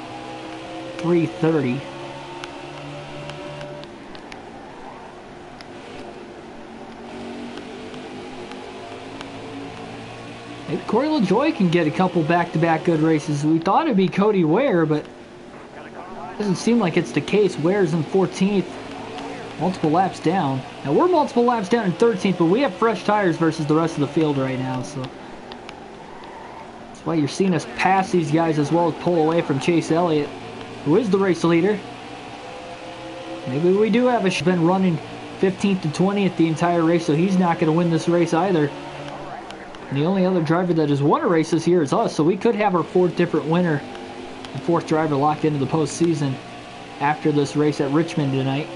3:30. Maybe Corey LaJoie can get a couple back-to-back good races. We thought it'd be Cody Ware, but it doesn't seem like it's the case. Ware's in 14th. Multiple laps down. Now we're multiple laps down in 13th, but we have fresh tires versus the rest of the field right now, so that's why you're seeing us pass these guys as well as pull away from Chase Elliott, who is the race leader. Maybe we do have a been running 15th to 20th the entire race, so he's not going to win this race either. And the only other driver that has won a race this year is us, so we could have our 4th different winner and 4th driver locked into the postseason after this race at Richmond tonight.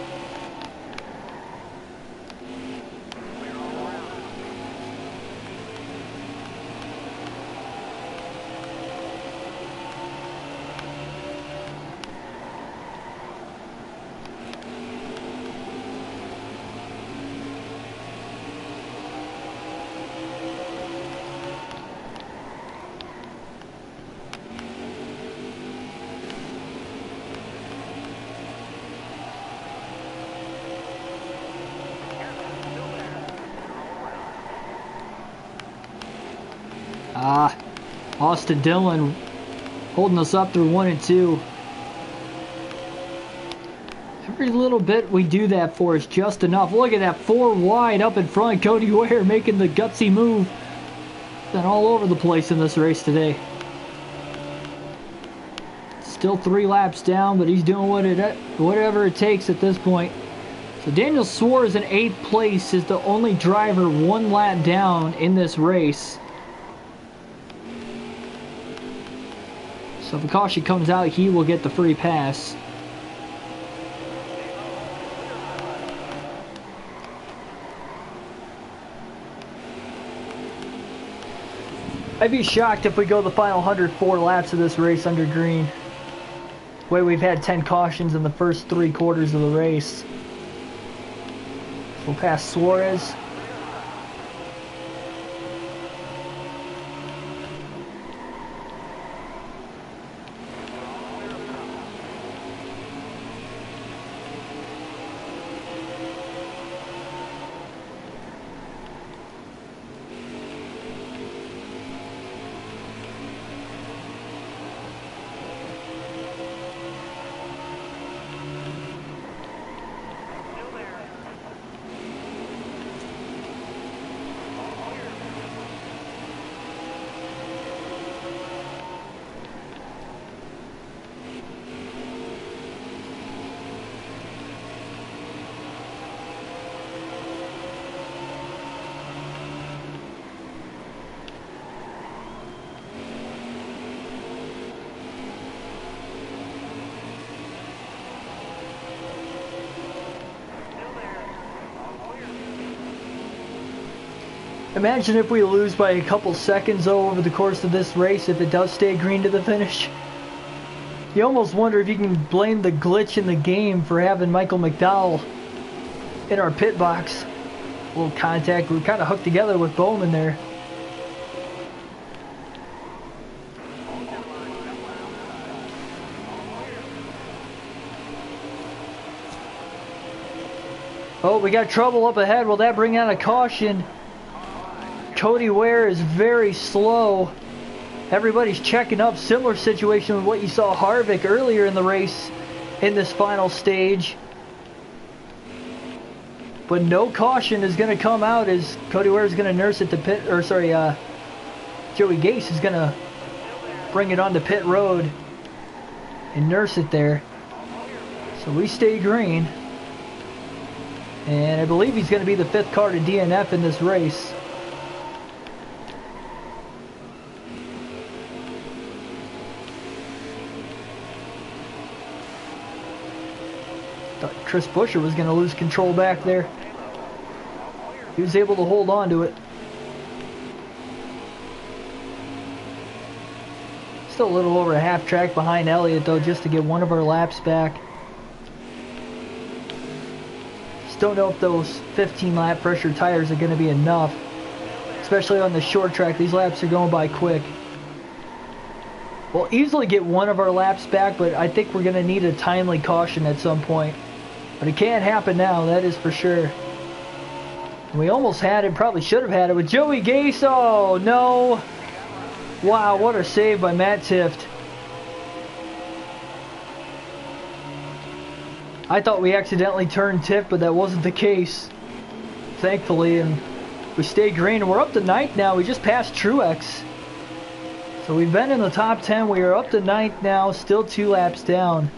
Austin Dillon holding us up through 1 and 2. Every little bit we do that for is just enough. Look at that 4 wide up in front. Cody Ware making the gutsy move. Been all over the place in this race today. Still 3 laps down, but he's doing whatever it takes at this point. So Daniel Suarez in 8th place is the only driver 1 lap down in this race. So if a caution comes out, he will get the free pass. I'd be shocked if we go the final 104 laps of this race under green. The way we've had 10 cautions in the first 3 quarters of the race. We'll pass Suarez. Imagine if we lose by a couple seconds though over the course of this race if it does stay green to the finish. You almost wonder if you can blame the glitch in the game for having Michael McDowell in our pit box. A little contact, we kind of hooked together with Bowman there. Oh, we got trouble up ahead. Will that bring out a caution? Cody Ware is very slow. Everybody's checking up. Similar situation with what you saw Harvick earlier in the race in this final stage. But no caution is going to come out as Cody Ware is going to nurse it to pit, or sorry, Joey Gase is going to bring it onto pit road and nurse it there. So we stay green. And I believe he's going to be the 5th car to DNF in this race. Thought Chris Buescher was going to lose control back there. He was able to hold on to it. Still a little over a half track behind Elliott though, just to get one of our laps back. Don't know if those 15 lap pressure tires are going to be enough, especially on the short track. These laps are going by quick. We'll easily get one of our laps back, but I think we're going to need a timely caution at some point. But it can't happen now, that is for sure. And we almost had it, probably should have had it with Joey Gase. Oh no! Wow, what a save by Matt Tifft. I thought we accidentally turned Tiff, but that wasn't the case, thankfully, and we stayed green, and we're up to 9th now. We just passed Truex. So we've been in the top 10. We are up to 9th now, still 2 laps down.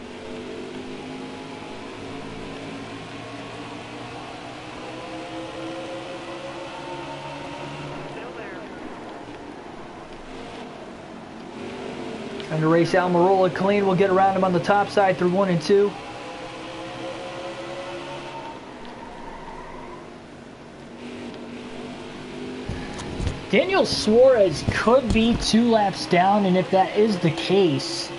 Trying to race Almirola clean. We'll get around him on the top side through 1 and 2. Daniel Suarez could be 2 laps down, and if that is the case,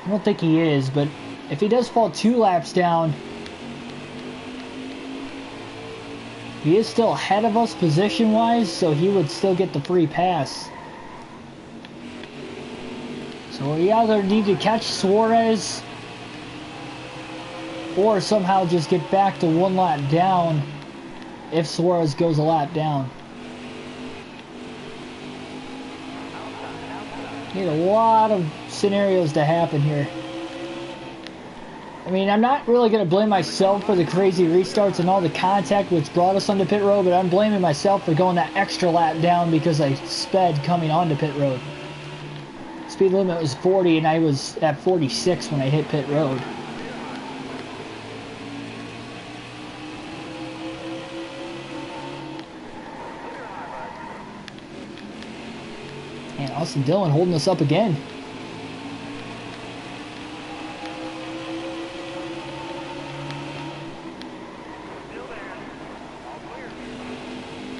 I don't think he is, but if he does fall 2 laps down, he is still ahead of us position-wise, so he would still get the free pass. So we either need to catch Suarez or somehow just get back to 1 lap down if Suarez goes a lap down. Need a lot of scenarios to happen here. I mean, I'm not really going to blame myself for the crazy restarts and all the contact which brought us onto pit road, but I'm blaming myself for going that extra lap down because I sped coming onto pit road. Speed limit was 40 and I was at 46 when I hit pit road. And Austin Dillon holding us up again.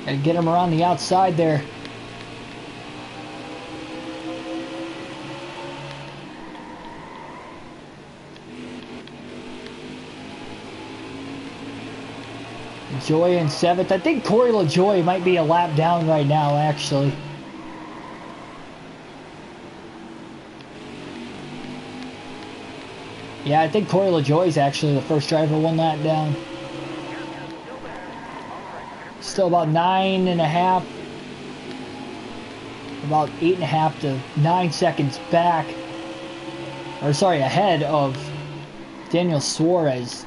Gotta get him around the outside there. Joy in 7th. I think Corey LaJoie might be a lap down right now, actually. Yeah, I think Corey LaJoie is actually the first driver 1 lap down. Still about 9.5, about 8.5 to 9 seconds back, or sorry, ahead of Daniel Suarez.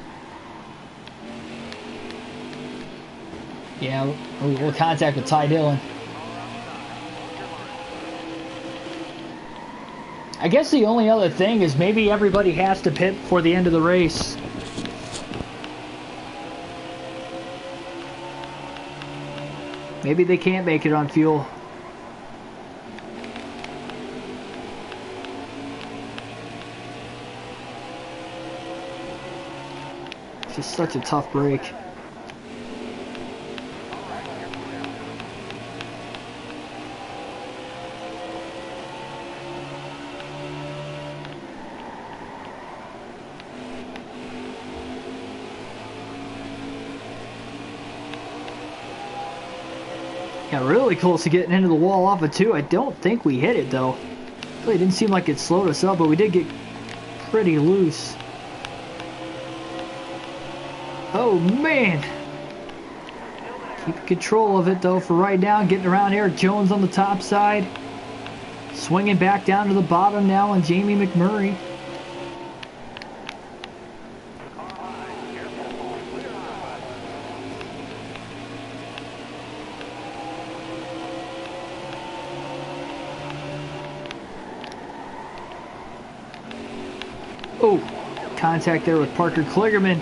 Yeah, we'll contact with Ty Dillon. I guess the only other thing is maybe everybody has to pit before the end of the race. Maybe they can't make it on fuel. It's just such a tough break. Got really close to getting into the wall off of 2. I don't think we hit it though. Really didn't seem like it slowed us up, but we did get pretty loose. Oh man! Keep control of it though for right now. Getting around Eric Jones on the top side. Swinging back down to the bottom now on Jamie McMurray. Oh, contact there with Parker Kligerman.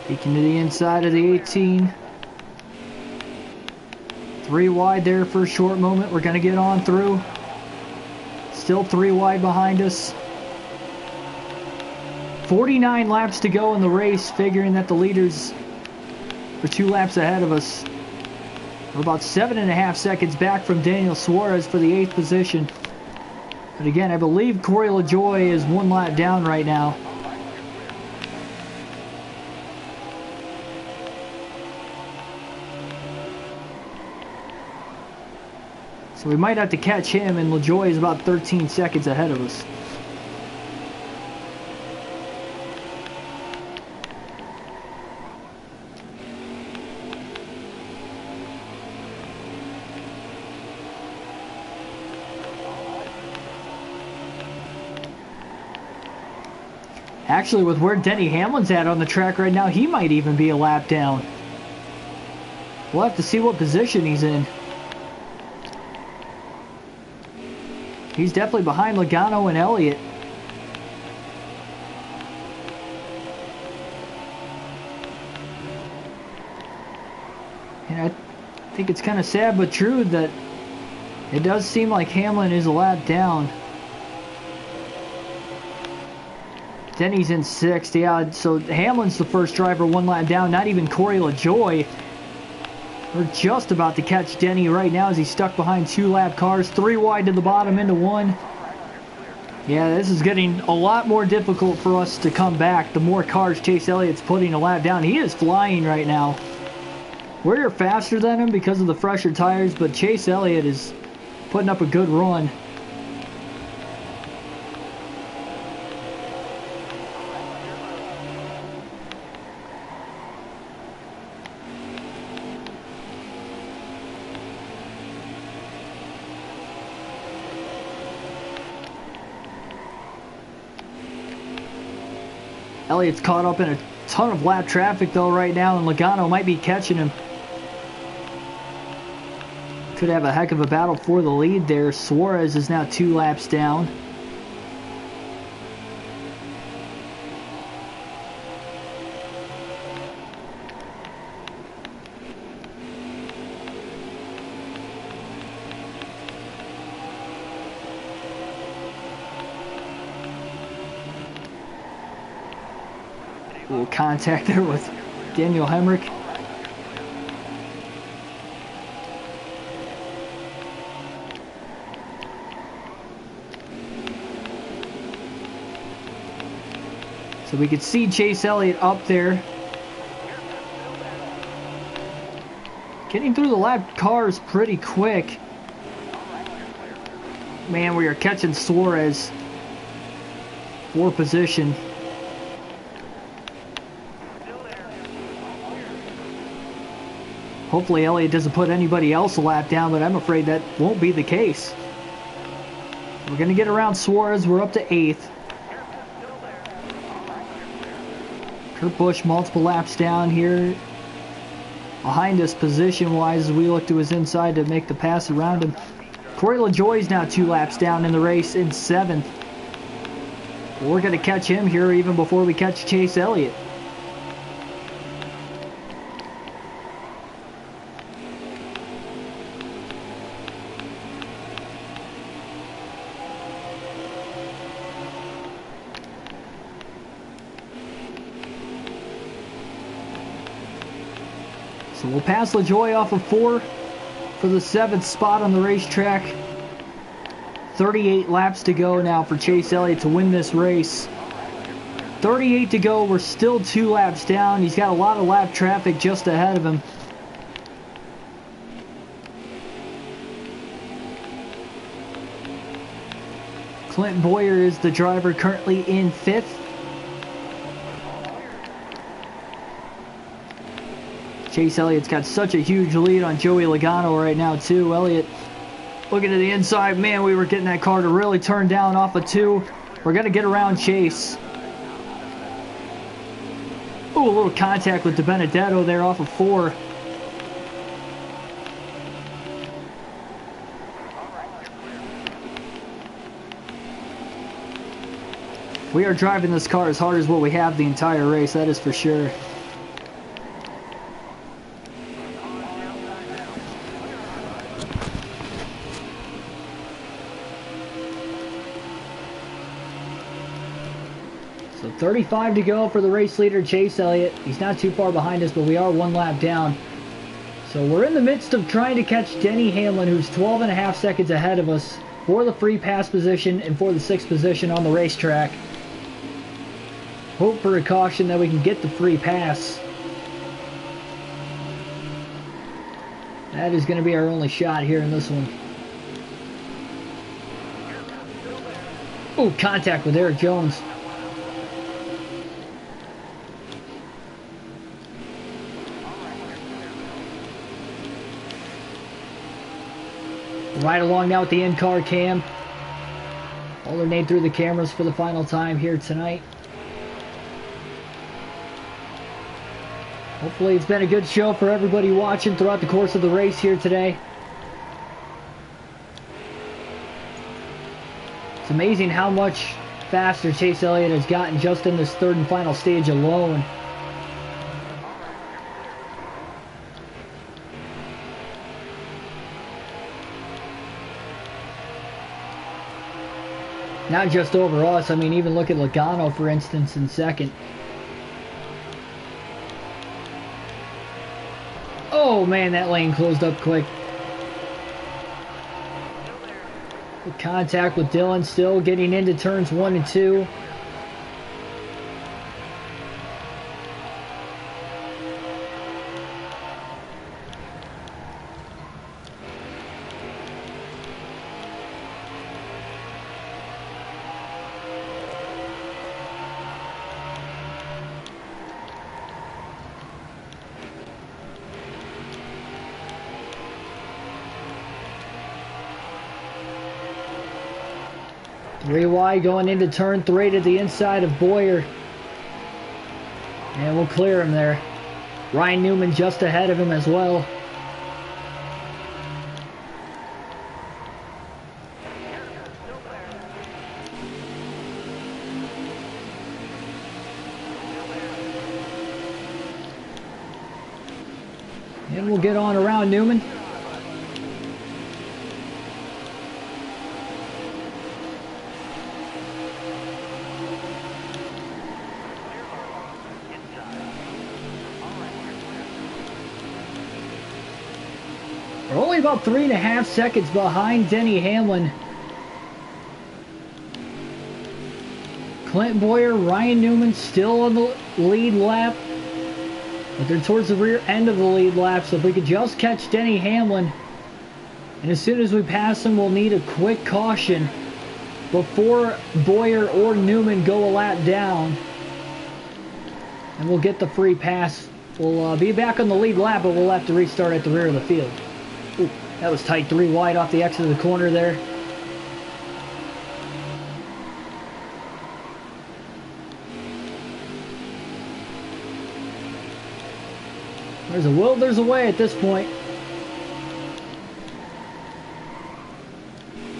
Peeking to the inside of the 18. 3 wide there for a short moment. We're going to get on through. Still 3 wide behind us. 49 laps to go in the race, figuring that the leaders are 2 laps ahead of us. We're about 7.5 seconds back from Daniel Suarez for the 8th position. But again, I believe Corey LaJoie is 1 lap down right now. So we might have to catch him, and LaJoie is about 13 seconds ahead of us. Actually, with where Denny Hamlin's at on the track right now, he might even be a lap down. We'll have to see what position he's in. He's definitely behind Logano and Elliott. And I think it's kind of sad but true that it does seem like Hamlin is a lap down. Denny's in 6th. Yeah, so Hamlin's the first driver 1 lap down, not even Corey LaJoie. We're just about to catch Denny right now as he's stuck behind 2 lap cars. 3 wide to the bottom into 1. Yeah, this is getting a lot more difficult for us to come back. The more cars Chase Elliott's putting a lap down. He is flying right now. We're faster than him because of the fresher tires, but Chase Elliott is putting up a good run. Elliott's caught up in a ton of lap traffic though right now, and Logano might be catching him. Could have a heck of a battle for the lead there. Suarez is now 2 laps down. Little contact there with Daniel Hemrick. So we could see Chase Elliott up there. Getting through the lap cars pretty quick. Man, we are catching Suarez. 4 position. Hopefully Elliott doesn't put anybody else a lap down, but I'm afraid that won't be the case. We're going to get around Suarez. We're up to 8th. Kurt Busch multiple laps down here. behind us position-wise as we look to his inside to make the pass around him. Corey LaJoie's now 2 laps down in the race in 7th. We're going to catch him here even before we catch Chase Elliott. So we'll pass LaJoie off of 4 for the 7th spot on the racetrack. 38 laps to go now for Chase Elliott to win this race. 38 to go. We're still 2 laps down. He's got a lot of lap traffic just ahead of him. Clint Boyer is the driver currently in 5th. Chase Elliott's got such a huge lead on Joey Logano right now too. Elliott looking to the inside. Man, we were getting that car to really turn down off of 2. We're going to get around Chase. Ooh, a little contact with DiBenedetto there off of 4. We are driving this car as hard as what we have the entire race, that is for sure. So 35 to go for the race leader, Chase Elliott. He's not too far behind us, but we are 1 lap down. So we're in the midst of trying to catch Denny Hamlin, who's 12.5 seconds ahead of us for the free pass position and for the 6th position on the racetrack. Hope for a caution that we can get the free pass. That is going to be our only shot here in this one. Oh, contact with Eric Jones. Right along now with the in-car cam. Alternate through the cameras for the final time here tonight. Hopefully it's been a good show for everybody watching throughout the course of the race here today. It's amazing how much faster Chase Elliott has gotten just in this 3rd and final stage alone. Not just over us, I mean even look at Logano for instance in 2nd. Oh man, that lane closed up quick. Good contact with Dillon still getting into turns 1 and 2. Three wide going into turn 3 to the inside of Boyer. And we'll clear him there. Ryan Newman just ahead of him as well. And we'll get on around Newman. We're only about 3.5 seconds behind Denny Hamlin. Clint Boyer, Ryan Newman still on the lead lap. But they're towards the rear end of the lead lap, so if we could just catch Denny Hamlin, and as soon as we pass him, we'll need a quick caution before Boyer or Newman go a lap down. And we'll get the free pass. We'll be back on the lead lap, but we'll have to restart at the rear of the field. Ooh, that was tight, 3 wide off the exit of the corner there. There's a will, there's a way at this point.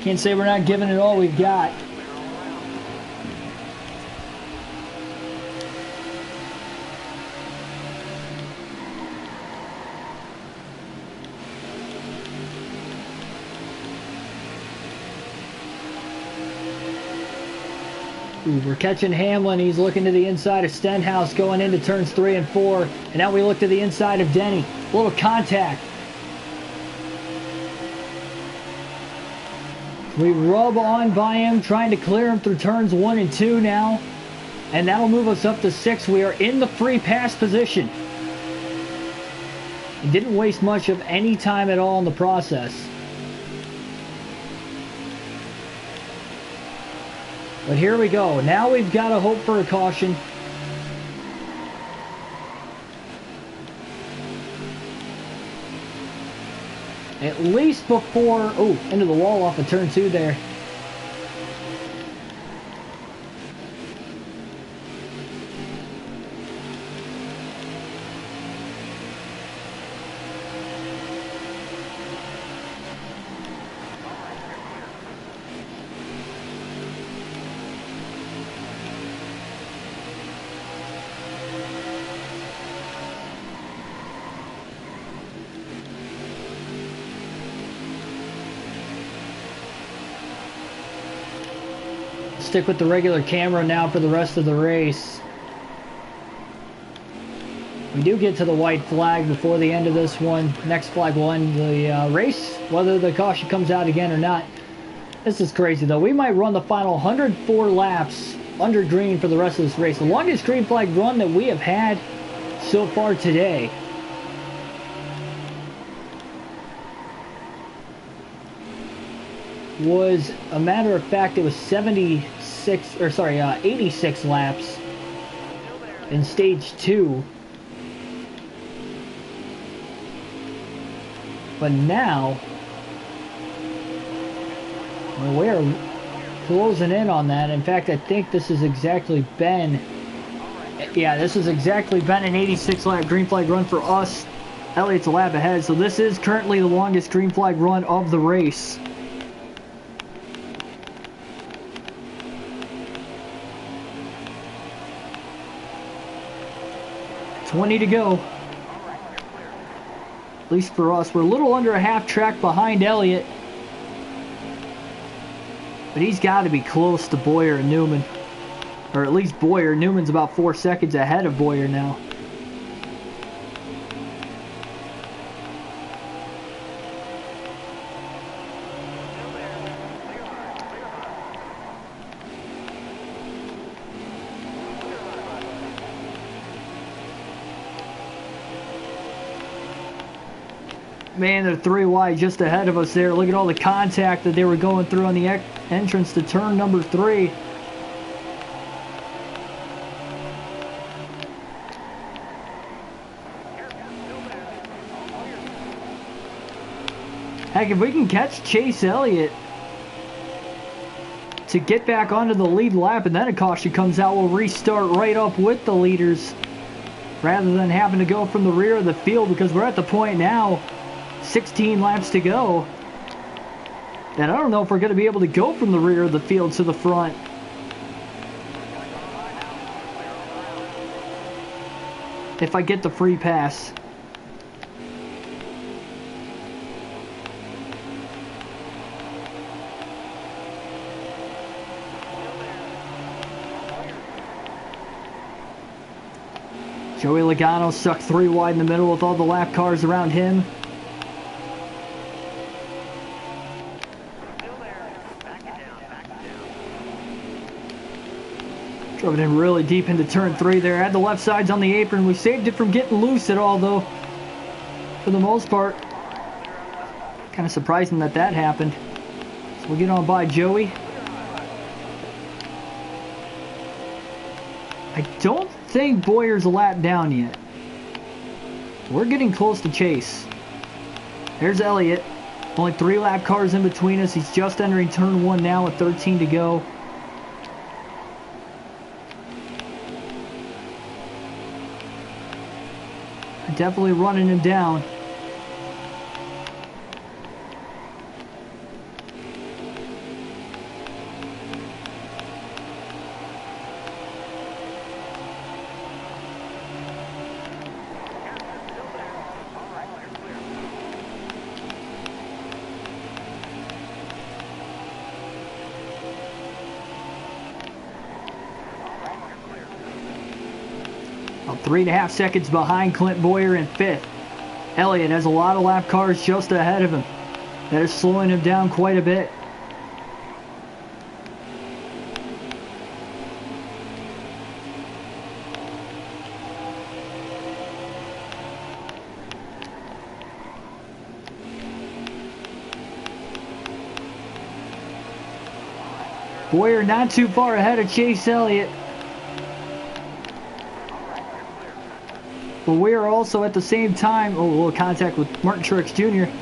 Can't say we're not giving it all we've got. Ooh, we're catching Hamlin. He's looking to the inside of Stenhouse going into turns 3 and 4. And now we look to the inside of Denny. A little contact. We rub on by him, trying to clear him through turns 1 and 2 now. And that'll move us up to 6. We are in the free pass position. He didn't waste much of any time at all in the process. But here we go. Now we've got to hope for a caution. At least before... Oh, into the wall off of turn 2 there. Stick with the regular camera now for the rest of the race. We do get to the white flag before the end of this one. Next flag will end the race, whether the caution comes out again or not. This is crazy though. We might run the final 104 laps under green for the rest of this race. The longest green flag run that we have had so far today. Was a matter of fact, it was 86 laps in stage 2. But now we are closing in on that. In fact, I think this has exactly been, this has exactly been an 86 lap green flag run for us. Elliott's a lap ahead, so this is currently the longest green flag run of the race. $20 to go. At least for us. We're a little under a half track behind Elliott. But he's got to be close to Boyer and Newman. Or at least Boyer. Newman's about 4 seconds ahead of Boyer now. Man, they're 3 wide just ahead of us there. Look at all the contact that they were going through on the entrance to turn number 3. Heck, if we can catch Chase Elliott to get back onto the lead lap and then a caution comes out, we'll restart right up with the leaders rather than having to go from the rear of the field, because we're at the point now, 16 laps to go, and I don't know if we're going to be able to go from the rear of the field to the front. If I get the free pass. Joey Logano stuck 3 wide in the middle with all the lap cars around him. Drove it in really deep into turn 3 there. Had the left sides on the apron. We saved it from getting loose at all, though, for the most part. Kind of surprising that that happened. So we'll get on by Joey. I don't think Boyer's a lap down yet. We're getting close to Chase. There's Elliott. Only 3 lap cars in between us. He's just entering turn 1 now with 13 to go. definitely running him down. About 3.5 seconds behind Clint Boyer in 5th. Elliott has a lot of lap cars just ahead of him. That is slowing him down quite a bit. Boyer not too far ahead of Chase Elliott. But we are also at the same time, oh, a little contact with Martin Truex Jr.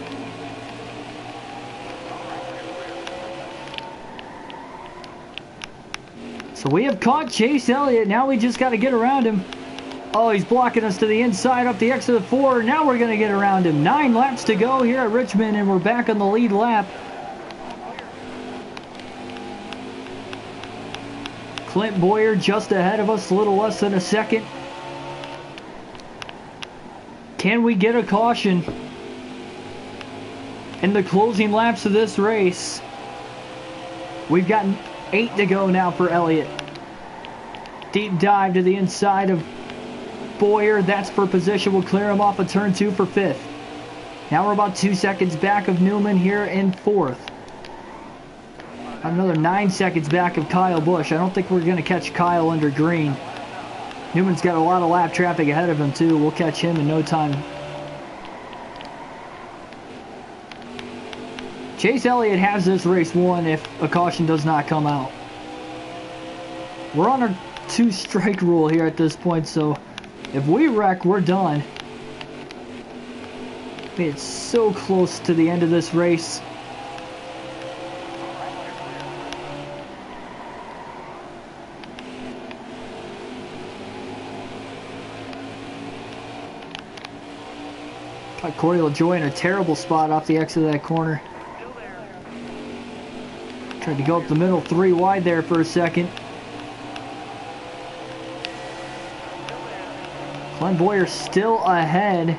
So we have caught Chase Elliott. Now we just got to get around him. Oh, he's blocking us to the inside up the exit of 4. Now we're going to get around him. 9 laps to go here at Richmond, and we're back on the lead lap. Clint Boyer just ahead of us, a little less than a second. Can we get a caution in the closing laps of this race? We've got 8 to go now for Elliott. Deep dive to the inside of Boyer. That's for position. We'll clear him off of turn 2 for 5th. Now we're about 2 seconds back of Newman here in 4th. Another 9 seconds back of Kyle Busch. I don't think we're going to catch Kyle under green. Newman's got a lot of lap traffic ahead of him too. We'll catch him in no time. Chase Elliott has this race won if a caution does not come out. We're on our 2-strike rule here at this point, so if we wreck, we're done. I mean, it's so close to the end of this race. Got Corey LaJoie in a terrible spot off the exit of that corner. Tried to go up the middle 3 wide there for a second. Glenn Boyer still ahead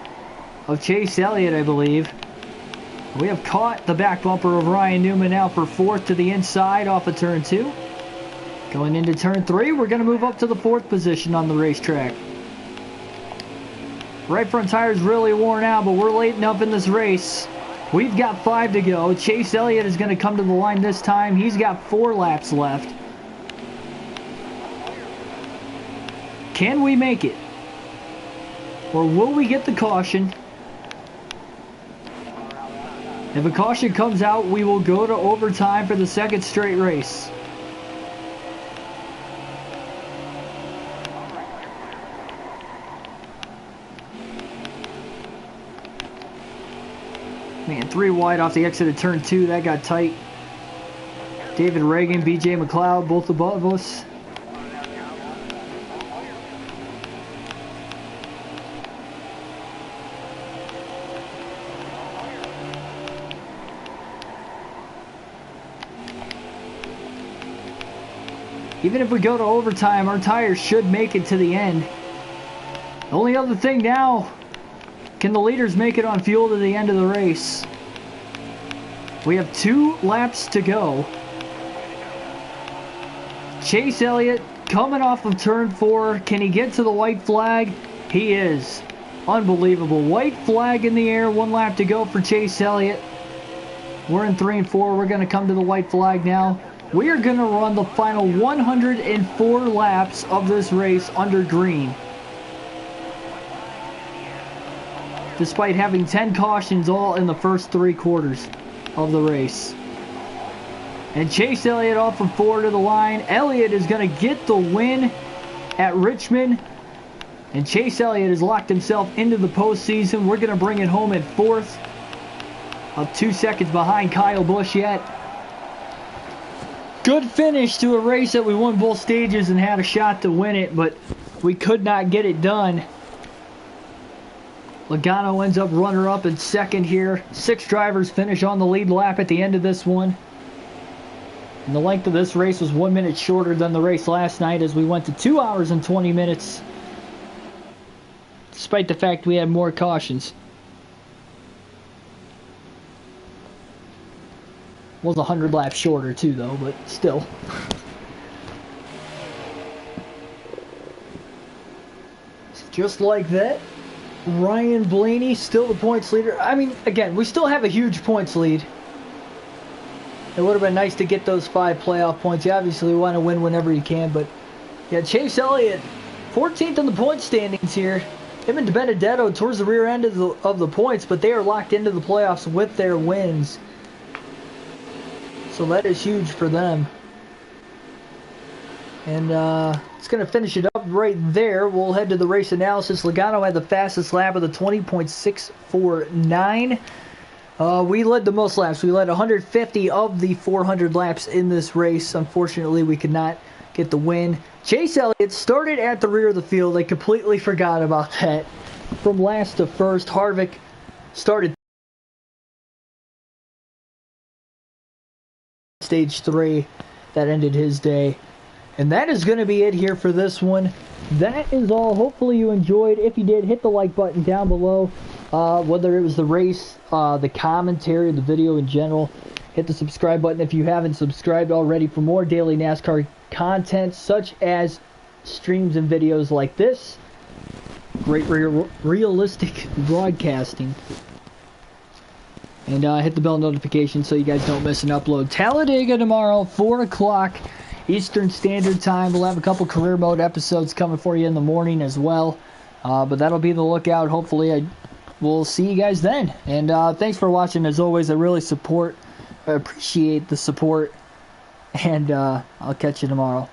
of Chase Elliott, I believe. We have caught the back bumper of Ryan Newman now for 4th to the inside off of turn 2. Going into turn 3, we're going to move up to the 4th position on the racetrack. Right front tire's really worn out, but we're late enough in this race. We've got 5 to go. Chase Elliott is going to come to the line this time. He's got 4 laps left. Can we make it? Or will we get the caution? If a caution comes out, we will go to overtime for the 2nd straight race. Man, 3 wide off the exit of turn 2. That got tight. David Reagan, BJ McLeod, both above us. Even if we go to overtime, our tires should make it to the end. The only other thing now, can the leaders make it on fuel to the end of the race? We have 2 laps to go. Chase Elliott coming off of turn 4. Can he get to the white flag? He is. Unbelievable. White flag in the air. 1 lap to go for Chase Elliott. We're in 3 and 4. We're going to come to the white flag now. We are going to run the final 104 laps of this race under green. Despite having 10 cautions all in the first 3 quarters of the race. And Chase Elliott off of 4 to the line. Elliott is going to get the win at Richmond. And Chase Elliott has locked himself into the postseason. We're going to bring it home at 4th. Up 2 seconds behind Kyle Busch yet. Good finish to a race that we won both stages and had a shot to win it, but we could not get it done. Logano ends up runner-up in second here. 6 drivers finish on the lead lap at the end of this one. And the length of this race was 1 minute shorter than the race last night, as we went to 2 hours and 20 minutes. Despite the fact we had more cautions. Was 100 laps shorter too, though, but still. Just like that, Ryan Blaney still the points leader. I mean, again, we still have a huge points lead. It would have been nice to get those 5 playoff points. You obviously want to win whenever you can, but yeah, Chase Elliott, 14th in the point standings here. Him and Benedetto towards the rear end of the points, but they are locked into the playoffs with their wins. So that is huge for them. And it's going to finish it up right there. We'll head to the race analysis. Logano had the fastest lap of the 20.649. We led the most laps. We led 150 of the 400 laps in this race. Unfortunately, we could not get the win. Chase Elliott started at the rear of the field. I completely forgot about that. From last to first, Harvick started stage 3. That ended his day. And that is going to be it here for this one. That is all. Hopefully you enjoyed. If you did, hit the like button down below. Whether it was the race, the commentary, the video in general. Hit the subscribe button if you haven't subscribed already for more daily NASCAR content, such as streams and videos like this. Great realistic broadcasting. And hit the bell notification so you guys don't miss an upload. Talladega tomorrow, 4 o'clock. Eastern Standard Time. We'll have a couple career mode episodes coming for you in the morning as well. But that'll be the lookout. Hopefully we'll see you guys then. And thanks for watching. As always, I really appreciate the support. And I'll catch you tomorrow.